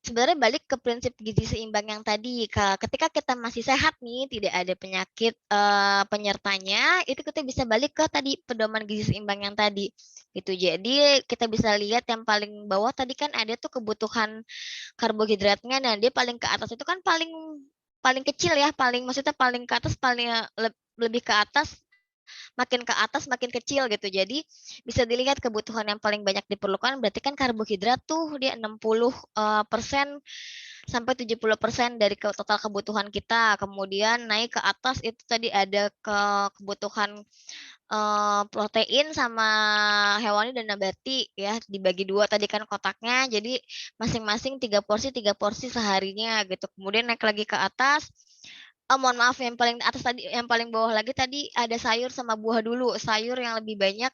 sebenarnya balik ke prinsip gizi seimbang yang tadi, ketika kita masih sehat nih, tidak ada penyakit, penyertanya, itu kita bisa balik ke tadi pedoman gizi seimbang yang tadi, gitu. Jadi kita bisa lihat yang paling bawah tadi kan ada tuh kebutuhan karbohidratnya, nah dia paling ke atas itu kan paling paling kecil ya, maksudnya paling ke atas, paling, lebih ke atas makin ke atas makin kecil gitu. Jadi bisa dilihat kebutuhan yang paling banyak diperlukan berarti kan karbohidrat tuh dia 60, persen sampai 70% dari total kebutuhan kita. Kemudian naik ke atas itu tadi ada kebutuhan, protein sama hewani dan nabati ya, dibagi 2 tadi kan kotaknya. Jadi masing-masing 3 porsi seharinya gitu. Kemudian naik lagi ke atas, mohon maaf yang paling atas tadi yang paling bawah lagi tadi ada sayur sama buah dulu, sayur yang lebih banyak,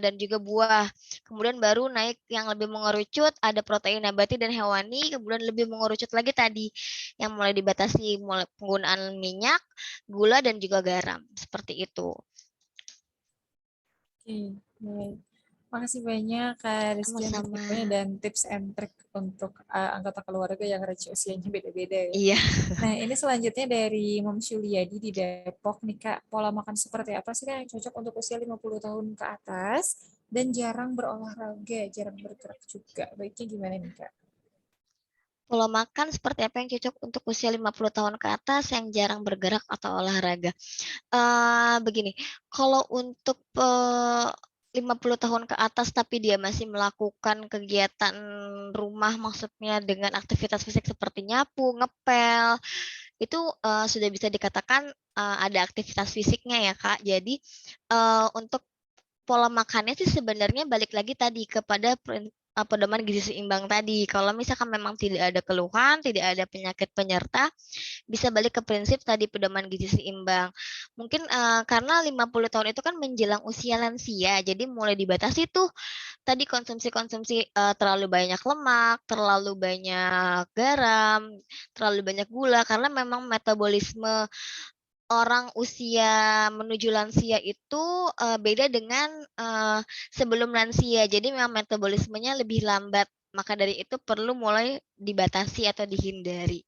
dan juga buah. Kemudian baru naik yang lebih mengerucut, ada protein nabati dan hewani, kemudian lebih mengerucut lagi tadi, yang mulai dibatasi penggunaan minyak, gula, dan juga garam, seperti itu. Oke, baik. Makasih banyak Kak Rizky untuk Sama-sama. infonya dan tips and trick untuk anggota keluarga yang range usianya beda-beda ya. Iya. Nah, ini selanjutnya dari Mom Syuliadi di Depok nih Kak. Pola makan seperti apa sih Kak yang cocok untuk usia 50 tahun ke atas dan jarang berolahraga, jarang bergerak juga. Baiknya gimana nih Kak? Pola makan seperti apa yang cocok untuk usia 50 tahun ke atas yang jarang bergerak atau olahraga? Begini, kalau untuk, 50 tahun ke atas tapi dia masih melakukan kegiatan rumah, maksudnya dengan aktivitas fisik seperti nyapu, ngepel, itu, sudah bisa dikatakan, ada aktivitas fisiknya ya, Kak. Jadi, untuk pola makannya sih sebenarnya balik lagi tadi kepada pedoman gizi seimbang tadi. Kalau misalkan memang tidak ada keluhan, tidak ada penyakit penyerta, bisa balik ke prinsip tadi pedoman gizi seimbang. Mungkin, karena 50 tahun itu kan menjelang usia lansia, jadi mulai dibatasi tuh tadi konsumsi-konsumsi, terlalu banyak lemak, terlalu banyak garam, terlalu banyak gula, karena memang metabolisme orang usia menuju lansia itu, beda dengan, sebelum lansia. Jadi memang metabolismenya lebih lambat, maka dari itu perlu mulai dibatasi atau dihindari.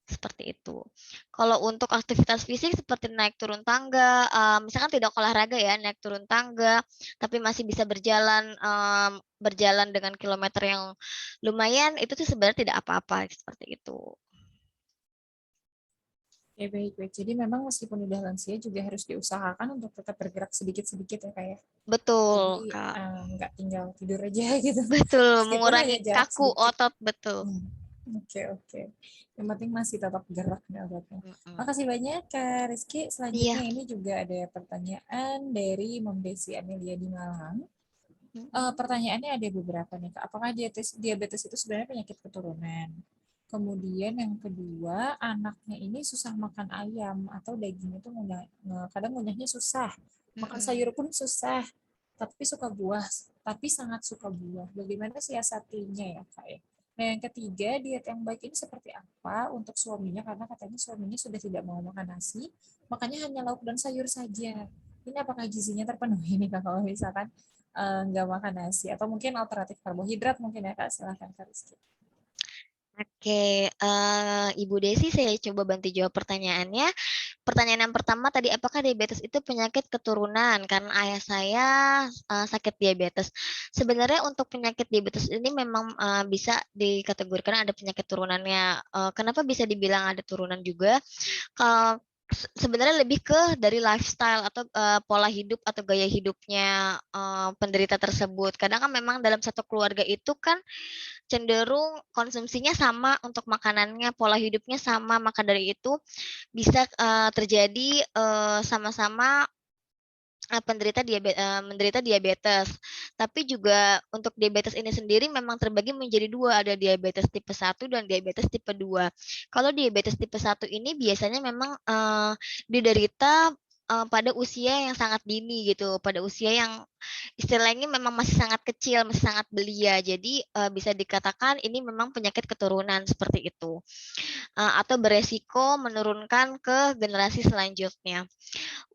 Seperti itu. Kalau untuk aktivitas fisik seperti naik turun tangga, misalkan tidak olahraga ya, naik turun tangga, tapi masih bisa berjalan, berjalan dengan kilometer yang lumayan, itu tuh sebenarnya tidak apa-apa, seperti itu. Oke, baik, baik. Jadi memang meskipun udah lansia juga harus diusahakan untuk tetap bergerak sedikit-sedikit ya, Kak ya. Jadi Betul, Kak. nggak tinggal tidur aja gitu. Betul, Meskipun mengurangi hanya jarak kaku sedikit. otot, betul. Oke, oke. Yang penting masih tetap gerak nih ototnya. Mhm. Makasih banyak, Kak Rizky. Iya. Selanjutnya ini juga ada pertanyaan dari Mom Desi Amelia di Malang. Mhm. Pertanyaannya ada beberapa nih, Kak. Apakah diabetes itu sebenarnya penyakit keturunan? Kemudian yang kedua, anaknya ini susah makan ayam atau daging itu kadang ngunyahnya susah. Makan Mhm. sayur pun susah, tapi suka buah, tapi sangat suka buah. Bagaimana siasatinya ya, Kak ya? Nah, yang ketiga, diet yang baik ini seperti apa untuk suaminya? Karena katanya suaminya sudah tidak mau makan nasi, makanya hanya lauk dan sayur saja. Ini apakah gizinya terpenuhi nih, Kak, kalau misalkan nggak makan nasi? Atau mungkin alternatif karbohidrat mungkin ya, Kak? Silahkan, Kak Rizky. Oke, Ibu Desi, saya coba bantu jawab pertanyaannya. Pertanyaan yang pertama tadi, apakah diabetes itu penyakit keturunan? Karena ayah saya sakit diabetes. Sebenarnya untuk penyakit diabetes ini memang bisa dikategorikan ada penyakit turunannya. Kenapa bisa dibilang ada turunan juga? Kalau sebenarnya lebih ke dari lifestyle atau pola hidup atau gaya hidupnya penderita tersebut. Kadang kan memang dalam satu keluarga itu kan cenderung konsumsinya sama untuk makanannya, pola hidupnya sama, maka dari itu bisa, terjadi, sama-sama, menderita diabetes. Tapi juga untuk diabetes ini sendiri memang terbagi menjadi 2, ada diabetes tipe 1 dan diabetes tipe 2. Kalau diabetes tipe 1 ini biasanya memang, diderita, pada usia yang sangat dini gitu, pada usia yang istilahnya memang masih sangat kecil, masih sangat belia. Jadi, bisa dikatakan ini memang penyakit keturunan seperti itu, atau beresiko menurunkan ke generasi selanjutnya.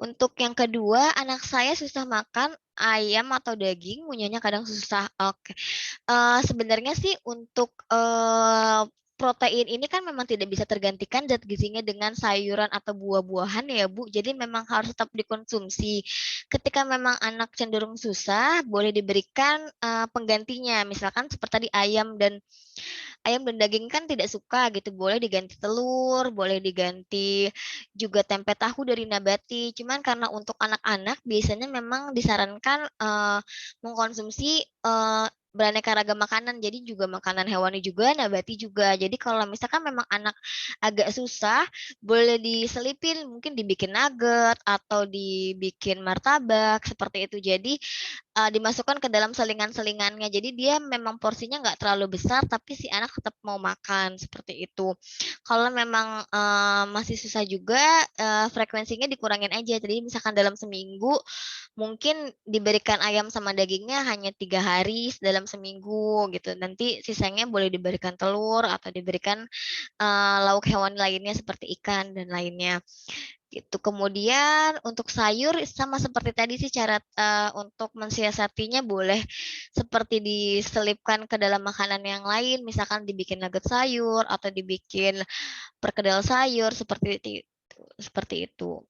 Untuk yang kedua, anak saya susah makan ayam atau daging, ngunyahnya kadang susah. Oke. Sebenarnya sih untuk, protein ini kan memang tidak bisa tergantikan zat gizinya dengan sayuran atau buah-buahan ya, Bu. Jadi memang harus tetap dikonsumsi. Ketika memang anak cenderung susah, boleh diberikan, penggantinya. Misalkan seperti tadi ayam dan daging kan tidak suka gitu, boleh diganti telur, boleh diganti juga tempe tahu dari nabati. Cuman karena untuk anak-anak biasanya memang disarankan, mengkonsumsi, beraneka ragam makanan, jadi juga makanan hewani juga, nabati juga. Jadi kalau misalkan memang anak agak susah, boleh diselipin, mungkin dibikin nugget atau dibikin martabak, seperti itu. Jadi dimasukkan ke dalam selingan-selingannya. Jadi dia memang porsinya nggak terlalu besar, tapi si anak tetap mau makan, seperti itu. Kalau memang, masih susah juga, frekuensinya dikurangin aja. Jadi misalkan dalam seminggu, mungkin diberikan ayam sama dagingnya hanya 3 hari dalam seminggu gitu. Nanti sisanya boleh diberikan telur atau diberikan, lauk hewan lainnya seperti ikan dan lainnya. Gitu. Kemudian untuk sayur sama seperti tadi sih cara, untuk mensiasatinya boleh seperti diselipkan ke dalam makanan yang lain, misalkan dibikin nugget sayur atau dibikin perkedel sayur seperti itu.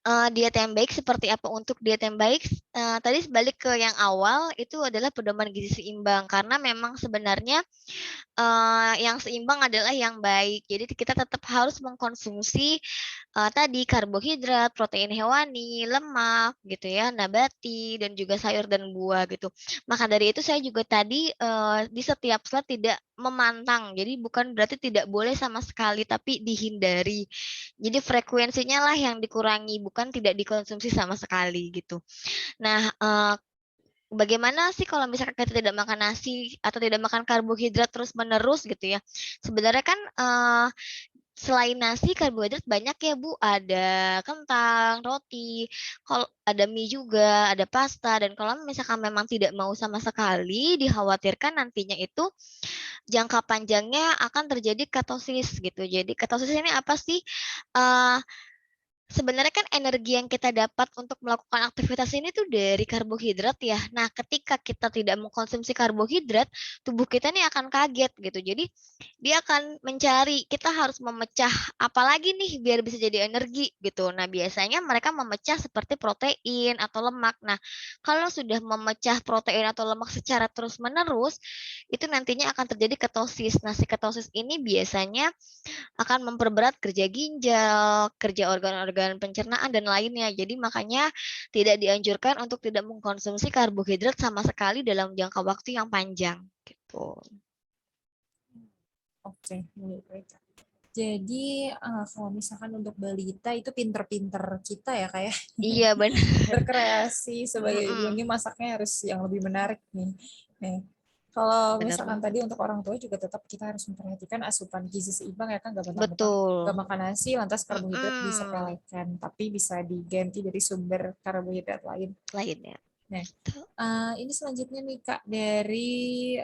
Diet yang baik seperti apa? Untuk diet yang baik, tadi balik ke yang awal, itu adalah pedoman gizi seimbang, karena memang sebenarnya yang seimbang adalah yang baik. Jadi kita tetap harus mengkonsumsi, tadi karbohidrat, protein hewani, lemak gitu ya, nabati, dan juga sayur dan buah gitu. Maka dari itu saya juga tadi, di setiap slide tidak memantang. Jadi bukan berarti tidak boleh sama sekali, tapi dihindari. Jadi frekuensinya lah yang dikurangi, bukan tidak dikonsumsi sama sekali gitu. Nah, bagaimana sih kalau misalkan kita tidak makan nasi atau tidak makan karbohidrat terus-menerus gitu ya. Sebenarnya kan, selain nasi karbohidrat banyak ya Bu, ada kentang, roti, kalau ada mie juga, ada pasta, dan kalau misalkan memang tidak mau sama sekali, dikhawatirkan nantinya itu jangka panjangnya akan terjadi ketosis gitu. Jadi ketosis ini apa sih? Eee sebenarnya kan energi yang kita dapat untuk melakukan aktivitas ini tuh dari karbohidrat ya. Nah, ketika kita tidak mengkonsumsi karbohidrat, tubuh kita nih akan kaget gitu. Jadi dia akan mencari, kita harus memecah apalagi nih biar bisa jadi energi gitu. Nah, biasanya mereka memecah seperti protein atau lemak. Nah, kalau sudah memecah protein atau lemak secara terus-menerus, itu nantinya akan terjadi ketosis. Nah, si ketosis ini biasanya akan memperberat kerja ginjal, kerja organ-organ pencernaan dan lainnya. Jadi makanya tidak dianjurkan untuk tidak mengkonsumsi karbohidrat sama sekali dalam jangka waktu yang panjang gitu. Oke, baik. Jadi kalau misalkan untuk balita itu pinter-pinter kita ya kayak Iya benar. berkreasi sebagai ibu Mm-mm, ini masaknya harus yang lebih menarik nih. Nih, kalau benar misalkan banget. tadi untuk orang tua juga tetap kita harus memperhatikan asupan gizi seimbang ya kan, gak mentang-mentang gak Betul. makan nasi lantas karbohidrat Mm-mm, disepelekan, tapi bisa diganti dari sumber karbohidrat lain. lainnya. Nah, ini selanjutnya nih Kak dari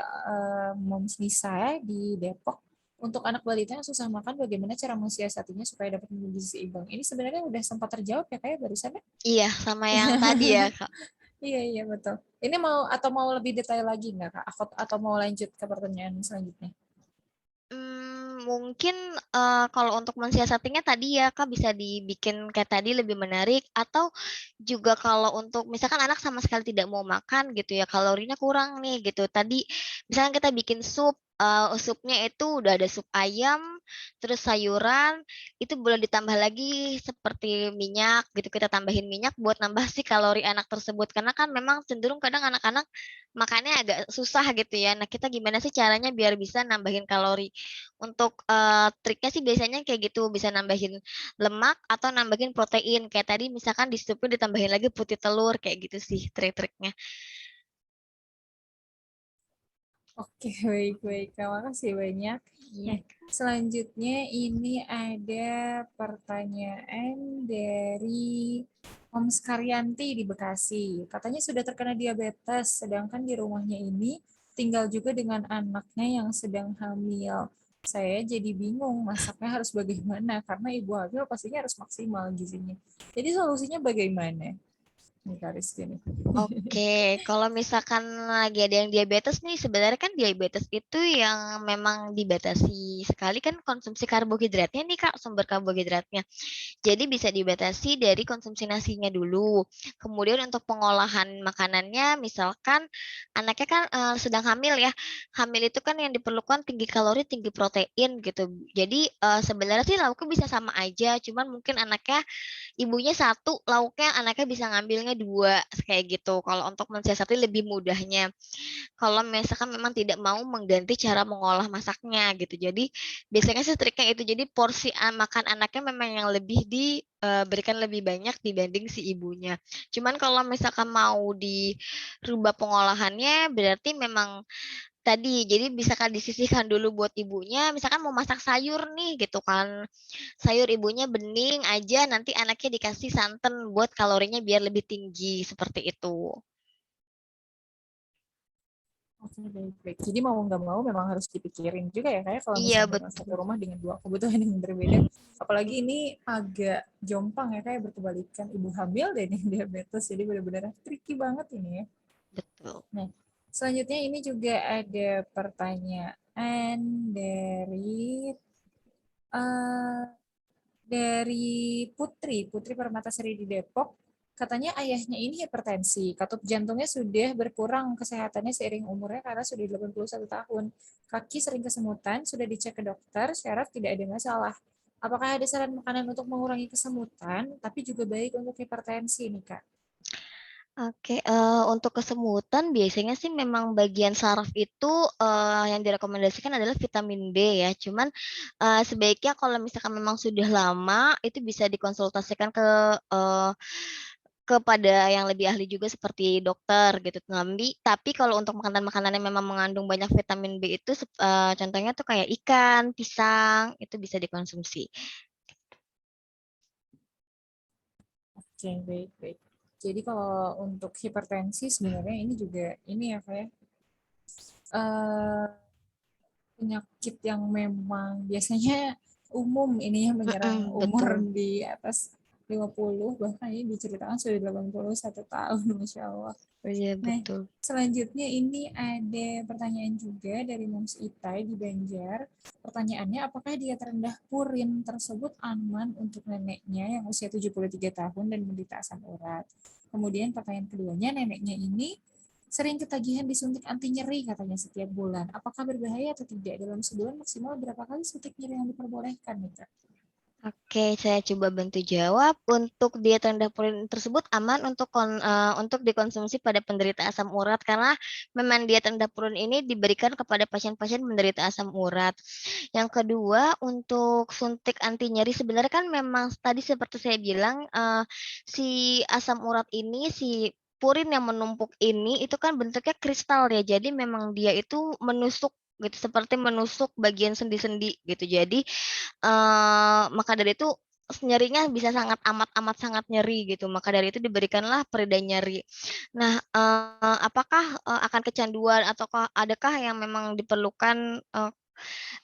Moms Nisa di Depok. Untuk anak balita yang susah makan, bagaimana cara mensiasatinya supaya dapat gizi seimbang? Ini sebenarnya udah sempat terjawab ya kayak barusan ya? Iya, sama yang tadi ya, Kak. Iya, iya betul. Ini mau lebih detail lagi nggak Kak? Atau mau lanjut ke pertanyaan selanjutnya? Mungkin kalau untuk mensiasatinya tadi ya Kak bisa dibikin kayak tadi lebih menarik atau juga kalau untuk misalkan anak sama sekali tidak mau makan gitu ya kalorinya kurang nih gitu. Tadi misalkan kita bikin sup supnya itu udah ada sup ayam terus sayuran itu boleh ditambah lagi seperti minyak gitu kita tambahin minyak buat nambah si kalori anak tersebut karena kan memang cenderung kadang anak-anak makannya agak susah gitu ya. Nah, kita gimana sih caranya biar bisa nambahin kalori? Untuk, triknya sih biasanya kayak gitu, bisa nambahin lemak atau nambahin protein. Kayak tadi misalkan di supnya ditambahin lagi putih telur, kayak gitu sih trik-triknya. Oke, baik-baik. Terima kasih banyak. Iya. Nah, selanjutnya ini ada pertanyaan dari Om Skaryanti di Bekasi. Katanya sudah terkena diabetes, sedangkan di rumahnya ini tinggal juga dengan anaknya yang sedang hamil. Saya jadi bingung masaknya harus bagaimana, karena ibu hamil pastinya harus maksimal gizinya. Jadi solusinya bagaimana? Nih, Kak Rizky nih. Oke, kalau misalkan lagi ada yang diabetes nih, sebenarnya kan diabetes itu yang memang dibatasi sekali kan konsumsi karbohidratnya nih Kak, sumber karbohidratnya. Jadi bisa dibatasi dari konsumsi nasinya dulu. Kemudian untuk pengolahan makanannya, misalkan anaknya kan sedang hamil ya. Hamil itu kan yang diperlukan tinggi kalori, tinggi protein gitu. Jadi sebenarnya sih lauknya bisa sama aja, cuman mungkin anaknya ibunya satu, lauknya anaknya bisa ngambilnya dua kayak gitu. Kalau untuk mensiasati lebih mudahnya. Kalau misalkan memang tidak mau mengganti cara mengolah masaknya gitu. Jadi biasanya sih triknya itu. Jadi porsi makan anaknya memang yang lebih diberikan lebih banyak dibanding si ibunya. Cuman kalau misalkan mau dirubah pengolahannya berarti memang tadi jadi misalkan disisihkan dulu buat ibunya misalkan mau masak sayur nih gitu kan sayur ibunya bening aja nanti anaknya dikasih santan buat kalorinya biar lebih tinggi seperti itu. Oke, baik-baik. Jadi mau nggak mau memang harus dipikirin juga ya, kayak kalau Iya misalnya dengan betul. satu rumah dengan dua kebutuhan yang berbeda. Apalagi ini agak jompang ya, kayak berkebalikan ibu hamil dan yang diabetes. Jadi benar-benar tricky banget ini ya. Betul. Nah, selanjutnya ini juga ada pertanyaan dari eh, Putri Permatasari di Depok. Katanya ayahnya ini hipertensi, katup jantungnya sudah berkurang kesehatannya seiring umurnya karena sudah 81 tahun. Kaki sering kesemutan, sudah dicek ke dokter, syaraf tidak ada masalah. Apakah ada saran makanan untuk mengurangi kesemutan, tapi juga baik untuk hipertensi nih Kak? Oke, untuk kesemutan biasanya sih memang bagian saraf itu, yang direkomendasikan adalah vitamin B ya. Cuman, sebaiknya kalau misalkan memang sudah lama, itu bisa dikonsultasikan kepada yang lebih ahli juga seperti dokter gitu, tapi kalau untuk makanan-makanan yang memang mengandung banyak vitamin B itu contohnya tuh kayak ikan, pisang, itu bisa dikonsumsi. Oke, baik-baik. Jadi kalau untuk hipertensi sebenarnya ini juga ini ya kayak penyakit yang memang biasanya umum ini ya menyerang Mhm, umur betul. di atas 50, bahkan ini diceritakan sudah 81 tahun, Masya Allah. Oh iya Nah, betul. selanjutnya ini ada pertanyaan juga dari Moms Itai di Banjar. Pertanyaannya, apakah diet rendah purin tersebut aman untuk neneknya yang usia 73 tahun dan menderita asam urat? Kemudian pertanyaan keduanya, neneknya ini sering ketagihan disuntik anti nyeri katanya setiap bulan. Apakah berbahaya atau tidak? Dalam sebulan maksimal berapa kali suntik nyeri yang diperbolehkan nih, Kak? Oke, saya coba bantu jawab. Untuk diet rendah purin tersebut aman untuk dikonsumsi pada penderita asam urat karena memang diet rendah purin ini diberikan kepada pasien-pasien menderita asam urat. Yang kedua, untuk suntik anti nyeri sebenarnya kan memang tadi seperti saya bilang si asam urat ini si purin yang menumpuk ini itu kan bentuknya kristal ya. Jadi memang dia itu menusuk gitu seperti menusuk bagian sendi-sendi gitu. Jadi maka dari itu nyerinya bisa sangat amat sangat nyeri gitu. Maka dari itu diberikanlah pereda nyeri. Nah, apakah akan kecanduan ataukah adakah yang memang diperlukan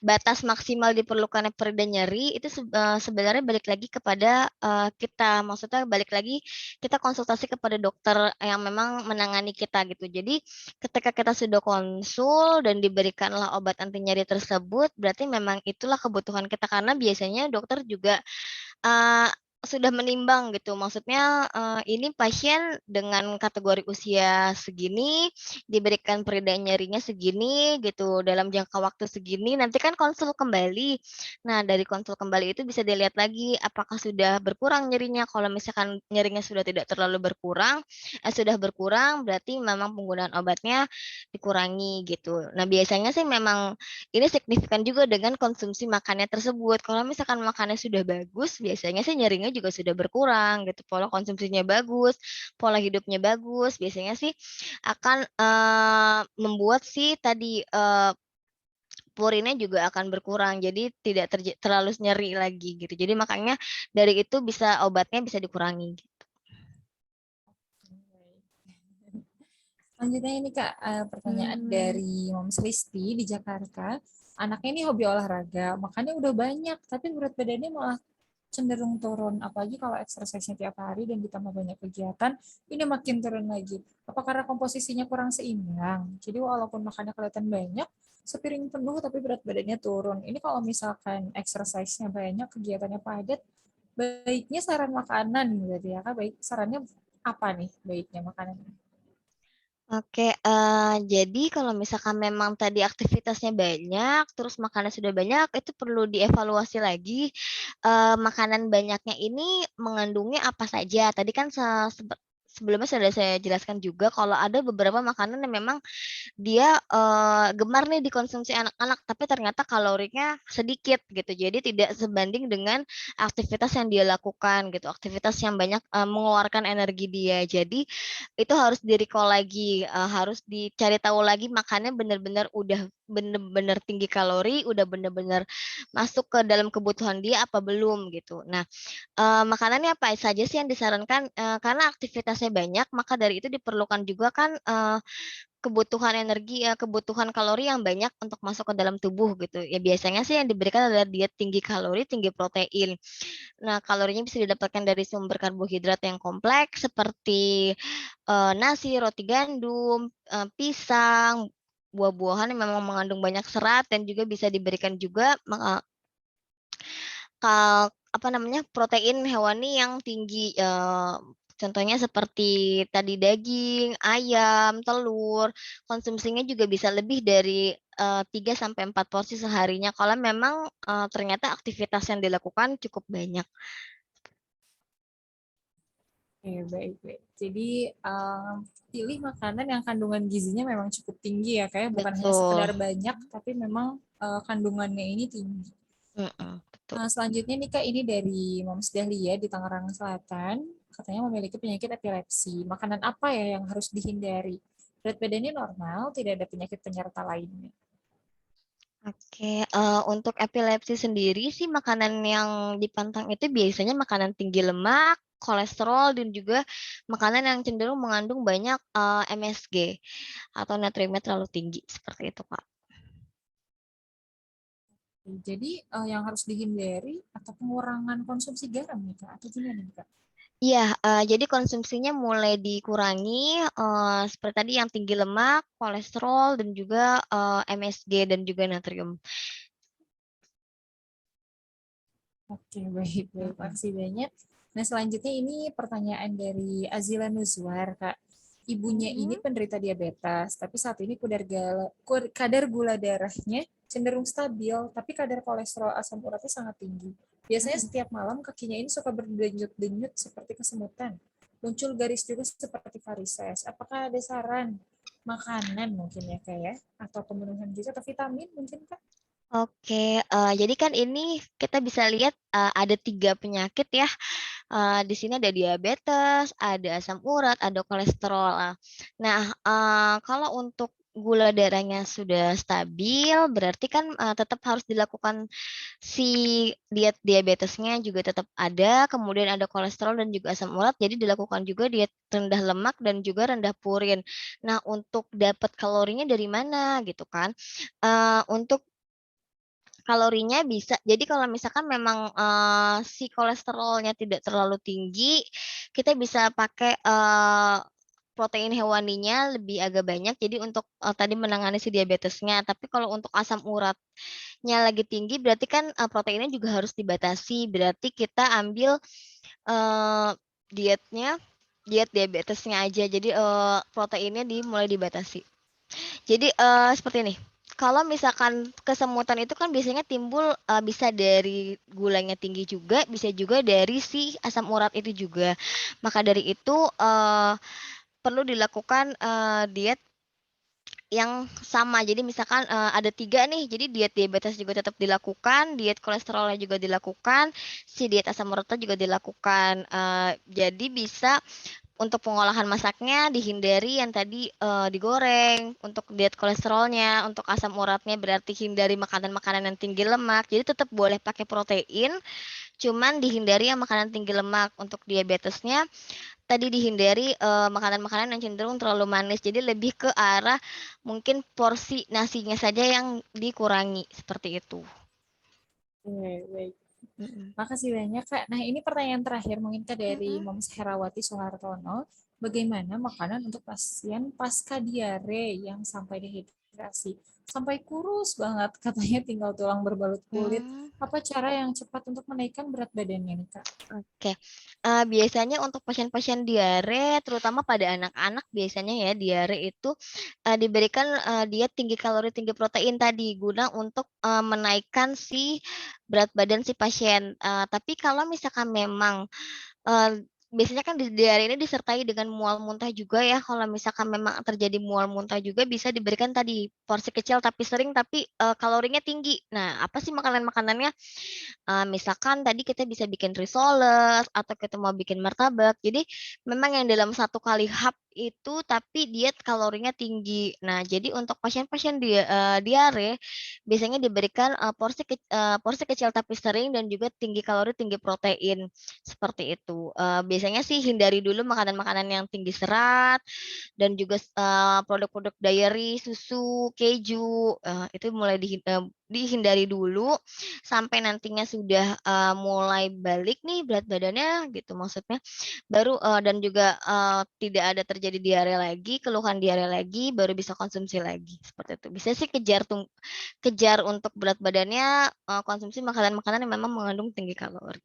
batas maksimal diperlukannya pereda nyeri itu sebenarnya balik lagi kepada kita. Maksudnya balik lagi kita konsultasi kepada dokter yang memang menangani kita gitu. Jadi ketika kita sudah konsul dan diberikanlah obat anti nyeri tersebut, berarti memang itulah kebutuhan kita karena biasanya dokter juga eee, sudah menimbang gitu. Maksudnya, ini pasien dengan kategori usia segini, diberikan pereda nyerinya segini gitu, dalam jangka waktu segini, nanti kan konsul kembali. Nah, dari konsul kembali itu bisa dilihat lagi apakah sudah berkurang nyerinya. Kalau misalkan nyerinya sudah tidak terlalu sudah berkurang berarti memang penggunaan obatnya dikurangi gitu. Nah, biasanya sih memang ini signifikan juga dengan konsumsi makannya tersebut. Kalau misalkan makannya sudah bagus, biasanya sih nyerinya juga sudah berkurang gitu. Pola konsumsinya bagus, pola hidupnya bagus, biasanya sih akan membuat si tadi purinnya juga akan berkurang. Jadi tidak terlalu nyeri lagi gitu. Jadi makanya dari itu obatnya bisa dikurangi. Selanjutnya ini Kak, pertanyaan Hmm. dari Moms Risti di Jakarta. Anaknya ini hobi olahraga, makanya udah banyak, tapi berat badannya malah cenderung turun. Apalagi kalau exercise-nya tiap hari dan ditambah banyak kegiatan, ini makin turun lagi. Apa karena komposisinya kurang seimbang? Jadi walaupun makannya kelihatan banyak, sepiring penuh tapi berat badannya turun. Ini kalau misalkan exercise-nya banyak, kegiatannya padat, baiknya saran makanan berarti ya Kak, baik sarannya apa nih baiknya makanan? Oke, jadi kalau misalkan memang tadi aktivitasnya banyak, terus makannya sudah banyak, itu perlu dievaluasi lagi, makanan banyaknya ini mengandungnya apa saja. Tadi kan sebelumnya sudah saya jelaskan juga kalau ada beberapa makanan yang memang dia, gemar nih dikonsumsi anak-anak, tapi ternyata kalorinya sedikit gitu. Jadi tidak sebanding dengan aktivitas yang dia lakukan gitu, aktivitas yang banyak, mengeluarkan energi dia. Jadi itu harus di-recall lagi, harus dicari tahu lagi makannya benar-benar udah bener-bener tinggi kalori, udah bener-bener masuk ke dalam kebutuhan dia apa belum gitu. Nah, makanannya apa saja sih yang disarankan, karena aktivitasnya banyak, maka dari itu diperlukan juga kan, kebutuhan energi ya, kebutuhan kalori yang banyak untuk masuk ke dalam tubuh gitu. Ya biasanya sih yang diberikan adalah diet tinggi kalori, tinggi protein. Nah, kalorinya bisa didapatkan dari sumber karbohidrat yang kompleks seperti, nasi, roti gandum, pisang, buah-buahan yang memang mengandung banyak serat dan juga bisa diberikan juga apa namanya, protein hewani yang tinggi, contohnya seperti tadi daging, ayam, telur, konsumsinya juga bisa lebih dari, 3 sampai 4 porsi seharinya kalau memang, ternyata aktivitas yang dilakukan cukup banyak. Oke, baik-baik. Jadi, pilih makanan yang kandungan gizinya memang cukup tinggi ya, kayak bukan hanya Betul, sekedar banyak, tapi memang kandungannya ini tinggi. betul. Nah, selanjutnya nih Kak, ini dari Moms Dahlia di Tangerang Selatan, katanya memiliki penyakit epilepsi. Makanan apa ya yang harus dihindari? Berat badannya normal, tidak ada penyakit penyerta lainnya. Oke, untuk epilepsi sendiri sih makanan yang dipantang itu biasanya makanan tinggi lemak, kolesterol, dan juga makanan yang cenderung mengandung banyak, MSG atau natriumnya terlalu tinggi, seperti itu, Kak. Jadi yang harus dihindari atau pengurangan konsumsi garam nih Kak, atau gimana nih Kak? Iya, jadi konsumsinya mulai dikurangi, seperti tadi yang tinggi lemak, kolesterol, dan juga MSG dan juga natrium. Oke, baik, baik. Mhm. Makasih banyak. Nah, selanjutnya ini pertanyaan dari Azila Nuzwar, Kak. Ibunya ini Mhm. penderita diabetes, tapi saat ini kadar gula darahnya cenderung stabil, tapi kadar kolesterol asam uratnya sangat tinggi. Biasanya Mhm. setiap malam kakinya ini suka berdenyut-denyut seperti kesemutan. Muncul garis juga seperti varises. Apakah ada saran makanan mungkin ya, Kak ya? Atau pemenuhan gizi atau vitamin mungkin, Kak? Oke, jadi kan ini kita bisa lihat, ada 3 penyakit ya, di sini ada diabetes, ada asam urat, ada kolesterol. Nah, kalau untuk gula darahnya sudah stabil, berarti kan, tetap harus dilakukan si diet diabetesnya juga tetap ada, kemudian ada kolesterol dan juga asam urat, jadi dilakukan juga diet rendah lemak dan juga rendah purin. Nah, untuk dapat kalorinya dari mana gitu kan, untuk kalorinya bisa jadi kalau misalkan memang, si kolesterolnya tidak terlalu tinggi, kita bisa pakai, protein hewaninya lebih agak banyak, jadi untuk, tadi menangani si diabetesnya. Tapi kalau untuk asam uratnya lagi tinggi, berarti kan, proteinnya juga harus dibatasi. Berarti kita ambil, eee, dietnya, diet diabetesnya aja. Jadi, proteinnya mulai dibatasi. Jadi, seperti ini, kalau misalkan kesemutan itu kan biasanya timbul, bisa dari gulanya tinggi juga, bisa juga dari si asam urat itu juga. Maka dari itu, perlu dilakukan, diet yang sama. Jadi misalkan, ada 3 nih, jadi diet diabetes juga tetap dilakukan, diet kolesterolnya juga dilakukan, si diet asam uratnya juga dilakukan. Jadi bisa untuk pengolahan masaknya dihindari yang tadi, digoreng, untuk diet kolesterolnya, untuk asam uratnya berarti hindari makanan-makanan yang tinggi lemak, jadi tetap boleh pakai protein, cuman dihindari yang makanan tinggi lemak. Untuk diabetesnya tadi dihindari, makanan-makanan yang cenderung terlalu manis, jadi lebih ke arah mungkin porsi nasinya saja yang dikurangi, seperti itu. Oke, baik. Mhm. Makasih banyak, Kak. Nah, ini pertanyaan terakhir mungkin Kak dari Mhm. Moms Herawati Soehartono. Bagaimana makanan untuk pasien pasca diare yang sampai dehidrasi? Sampai kurus banget, katanya tinggal tulang berbalut kulit. Mmm. Apa cara yang cepat untuk menaikkan berat badannya nih, Kak? Oke, biasanya untuk pasien-pasien diare, terutama pada anak-anak biasanya ya, diare itu, diberikan, diet tinggi kalori, tinggi protein tadi, guna untuk, menaikkan si berat badan si pasien. Tapi kalau misalkan memang biasanya kan di diare ini disertai dengan mual muntah juga ya, kalau misalkan memang terjadi mual muntah juga bisa diberikan tadi, porsi kecil tapi sering tapi, kalorinya tinggi. Nah, apa sih makanan-makanannya? Misalkan tadi kita bisa bikin risoles atau kita mau bikin martabak, jadi memang yang dalam satu kali hap itu tapi diet kalorinya tinggi. Nah, jadi untuk pasien-pasien diare biasanya diberikan, porsi kecil tapi sering dan juga tinggi kalori, tinggi protein, seperti itu. Biasanya sih hindari dulu makanan-makanan yang tinggi serat dan juga produk-produk dairy, susu, keju, itu mulai dihindari dulu sampai nantinya sudah, mulai balik nih berat badannya gitu maksudnya, baru dan juga, tidak ada terjadi diare lagi, keluhan diare lagi, baru bisa konsumsi lagi, seperti itu. Bisa sih kejar untuk berat badannya, konsumsi makanan-makanan yang memang mengandung tinggi kalori.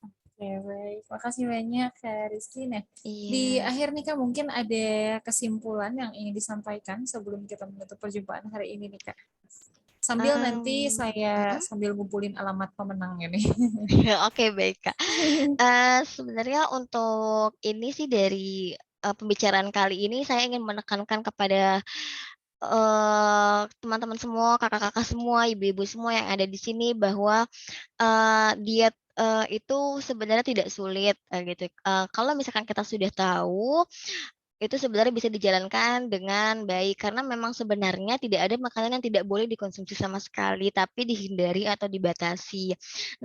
Oke, baik. Makasih banyak, Kak Rizky. Nah, di Iya. akhir nih, Kak, mungkin ada kesimpulan yang ingin disampaikan sebelum kita menutup perjumpaan hari ini nih, Kak. Sambil nanti saya Mhm. sambil ngumpulin alamat pemenangnya nih. Oke, baik, Kak. Sebenarnya untuk ini sih dari, pembicaraan kali ini saya ingin menekankan kepada, teman-teman semua, kakak-kakak semua, ibu-ibu semua yang ada di sini bahwa, diet, itu sebenarnya tidak sulit, gitu. Kalau misalkan kita sudah tahu itu sebenarnya bisa dijalankan dengan baik, karena memang sebenarnya tidak ada makanan yang tidak boleh dikonsumsi sama sekali, tapi dihindari atau dibatasi.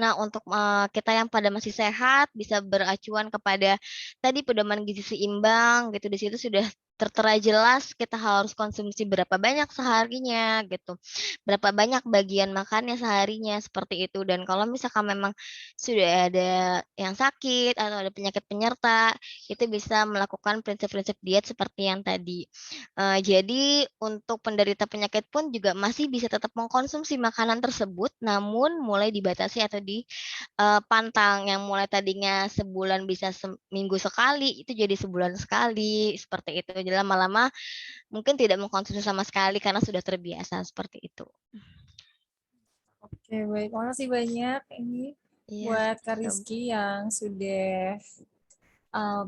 Nah, untuk, kita yang pada masih sehat bisa beracuan kepada tadi pedoman gizi seimbang gitu, di situ sudah tertera jelas kita harus konsumsi berapa banyak seharinya gitu. Berapa banyak bagian makannya seharinya seperti itu. Dan kalau misalkan memang sudah ada yang sakit atau ada penyakit penyerta, itu bisa melakukan prinsip-prinsip diet seperti yang tadi. Jadi untuk penderita penyakit pun juga masih bisa tetap mengkonsumsi makanan tersebut, namun mulai dibatasi atau pantang, yang mulai tadinya sebulan bisa seminggu sekali, itu jadi sebulan sekali, seperti itu. Jadi lama-lama mungkin tidak mengkonsumsi sama sekali karena sudah terbiasa seperti itu. Oke, baik. Makasih banyak ini Iya, buat Kak sama-sama. Rizky yang sudah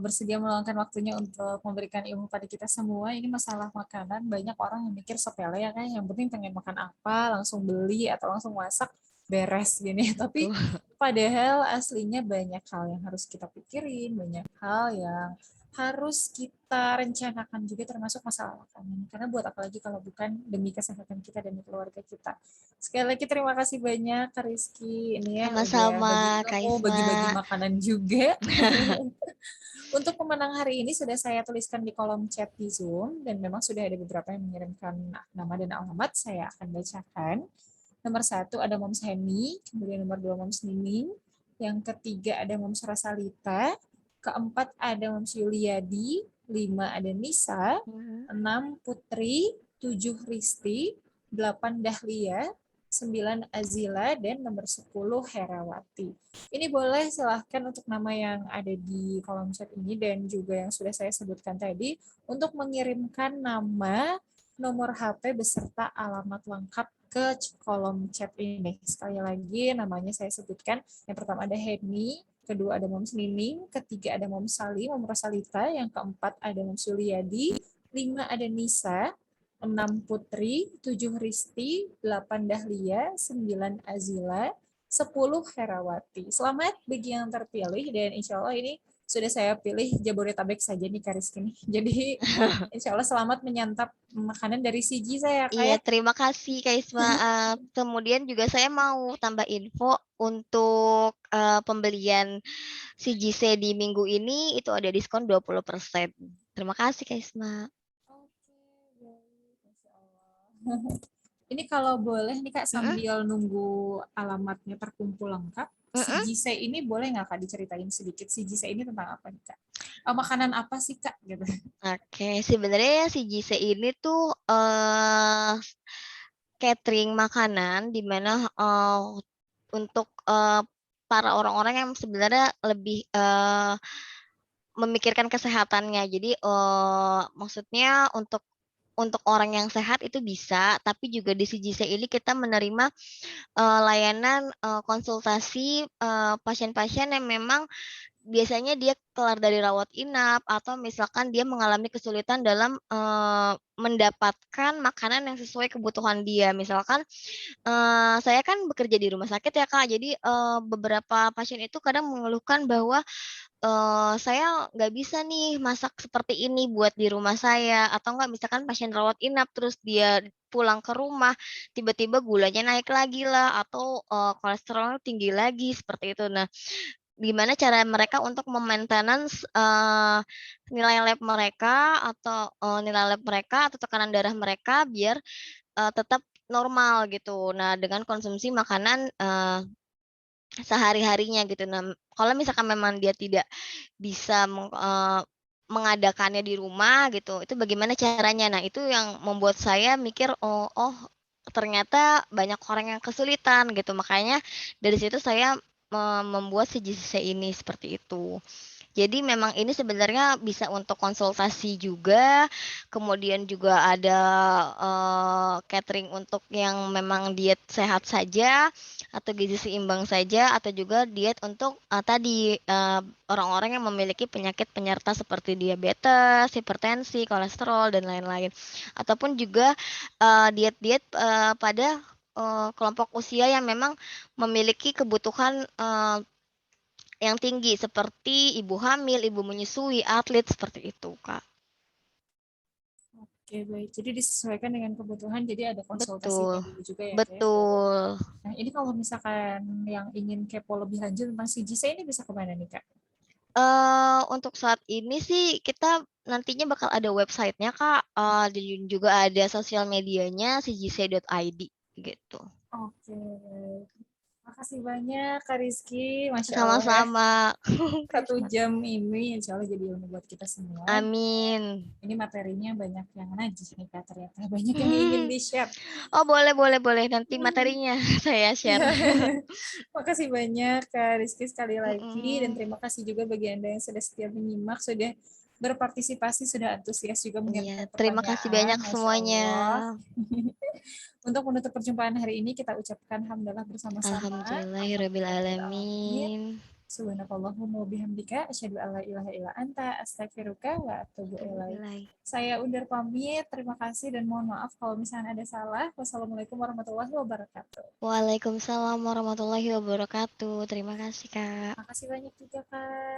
bersedia meluangkan waktunya untuk memberikan ilmu pada kita semua. Ini masalah makanan, banyak orang yang mikir sepele ya kan, yang penting pengen makan apa, langsung beli atau langsung masak, beres gini. Tapi Betul. padahal aslinya banyak hal yang harus kita pikirin, banyak hal yang harus kita rencanakan juga termasuk masalah makanan. Karena buat apa lagi kalau bukan demi kesehatan kita dan keluarga kita. Sekali lagi terima kasih banyak Kak Rizky. Ini ya udah Sama-sama, bagi Kak ilmu, Isma. bagi-bagi makanan juga. Untuk pemenang hari ini sudah saya tuliskan di kolom chat di Zoom dan memang sudah ada beberapa yang mengirimkan nama dan alamat. Saya akan bacakan. Nomor 1 ada Moms Heni, kemudian nomor 2 Moms Nining, yang ketiga ada Moms Rasalita, keempat ada Moms Yuliadi, 5 ada Nisa, Mhm. 6 Putri, 7 Risti, 8 Dahlia, 9 Azila, dan nomor 10 Herawati. Ini boleh silahkan untuk nama yang ada di kolom chat ini dan juga yang sudah saya sebutkan tadi untuk mengirimkan nama, nomor HP beserta alamat lengkap ke kolom chat ini. Sekali lagi namanya saya sebutkan. Yang pertama ada Heni, kedua ada Moms Nining, ketiga ada Moms Sali, Moms Rosalita, yang keempat ada Moms Yuliadi, 5 ada Nisa, 6 Putri, 7 Risti, 8 Dahlia, 9 Azila, 10 Herawati. Selamat bagi yang terpilih dan insya Allah ini sudah saya pilih Jabodetabek saja nih Kak Rizky nih. Jadi insya Allah selamat menyantap makanan dari CG saya Kak Iya, ya. terima kasih Kak Isma. Kemudian juga saya mau tambah info untuk pembelian CGC di minggu ini itu ada diskon 20%. Terima kasih Kak Isma. Oke, baik. Masya Allah. Ini kalau boleh nih Kak Mm-mm, sambil nunggu alamatnya terkumpul lengkap, si mm-mm. GC ini boleh nggak Kak diceritain sedikit si GC ini tentang apa nih Kak? Makanan apa sih Kak? Gitu. Oke, sebenarnya si JC ini tuh catering makanan di mana untuk para orang-orang yang sebenarnya lebih memikirkan kesehatannya. Jadi maksudnya untuk orang yang sehat itu bisa, tapi juga di CGC ini kita menerima layanan konsultasi pasien-pasien yang memang biasanya dia kelar dari rawat inap atau misalkan dia mengalami kesulitan dalam mendapatkan makanan yang sesuai kebutuhan dia. Misalkan saya kan bekerja di rumah sakit ya Kak, jadi beberapa pasien itu kadang mengeluhkan bahwa saya nggak bisa nih masak seperti ini buat di rumah saya, atau enggak misalkan pasien rawat inap terus dia pulang ke rumah, tiba-tiba gulanya naik lagi lah, atau kolesterolnya tinggi lagi, seperti itu. Nah, gimana cara mereka untuk me-maintenance nilai lab mereka atau nilai lab mereka atau tekanan darah mereka biar tetap normal gitu. Nah, dengan konsumsi makanan sehari-harinya gitu. Nah, kalau misalkan memang dia tidak bisa mengadakannya di rumah gitu, itu bagaimana caranya? Nah, itu yang membuat saya mikir, oh ternyata banyak orang yang kesulitan gitu. Makanya dari situ saya membuat CGC ini seperti itu. Jadi memang ini sebenarnya bisa untuk konsultasi juga, kemudian juga ada catering untuk yang memang diet sehat saja atau gizi seimbang saja, atau juga diet untuk tadi orang-orang yang memiliki penyakit penyerta seperti diabetes, hipertensi, kolesterol dan lain-lain. Ataupun juga diet-diet pada kelompok usia yang memang memiliki kebutuhan yang tinggi seperti ibu hamil, ibu menyusui, atlet seperti itu, Kak. Oke, baik. Jadi disesuaikan dengan kebutuhan, jadi ada konsultasinya Betul. dulu juga ya, Kak. Ya? Betul. Nah, ini kalau misalkan yang ingin kepo lebih lanjut tentang CGC ini bisa kemana nih, Kak? Untuk saat ini sih kita nantinya bakal ada website-nya, Kak, dan juga ada sosial medianya cjc.id gitu. Oke. Makasih banyak Kak Rizky. Masya Allah ya. Sama-sama. 1 jam ini insya Allah jadi ilmu buat kita semua. Amin. Ini materinya banyak yang najis nih Kak ternyata. Banyak yang ingin di-share. Oh, boleh boleh boleh, nanti materinya saya share. Iya. Makasih banyak Kak Rizky sekali lagi. Dan Mhm. terima kasih juga bagi Anda yang sudah setia menyimak, sudah berpartisipasi, sudah antusias juga Iya, mengirimkan terima kasih pertanyaan. banyak Masya semuanya. Allah. Untuk menutup perjumpaan hari ini, kita ucapkan hamdalah bersama-sama. Alhamdulillahirrahmanirrahim. Alhamdulillahirrahmanirrahim. Subhanakallahumma wabihamdika asyhadu alla ilaha illa anta astaghfiruka wa atubu ilaik. Alhamdulillah. Saya undur pamit. Terima kasih dan mohon maaf kalau misalnya ada salah. Wassalamualaikum warahmatullahi wabarakatuh. Waalaikumsalam warahmatullahi wabarakatuh. Terima kasih, Kak. Makasih banyak juga, Kak.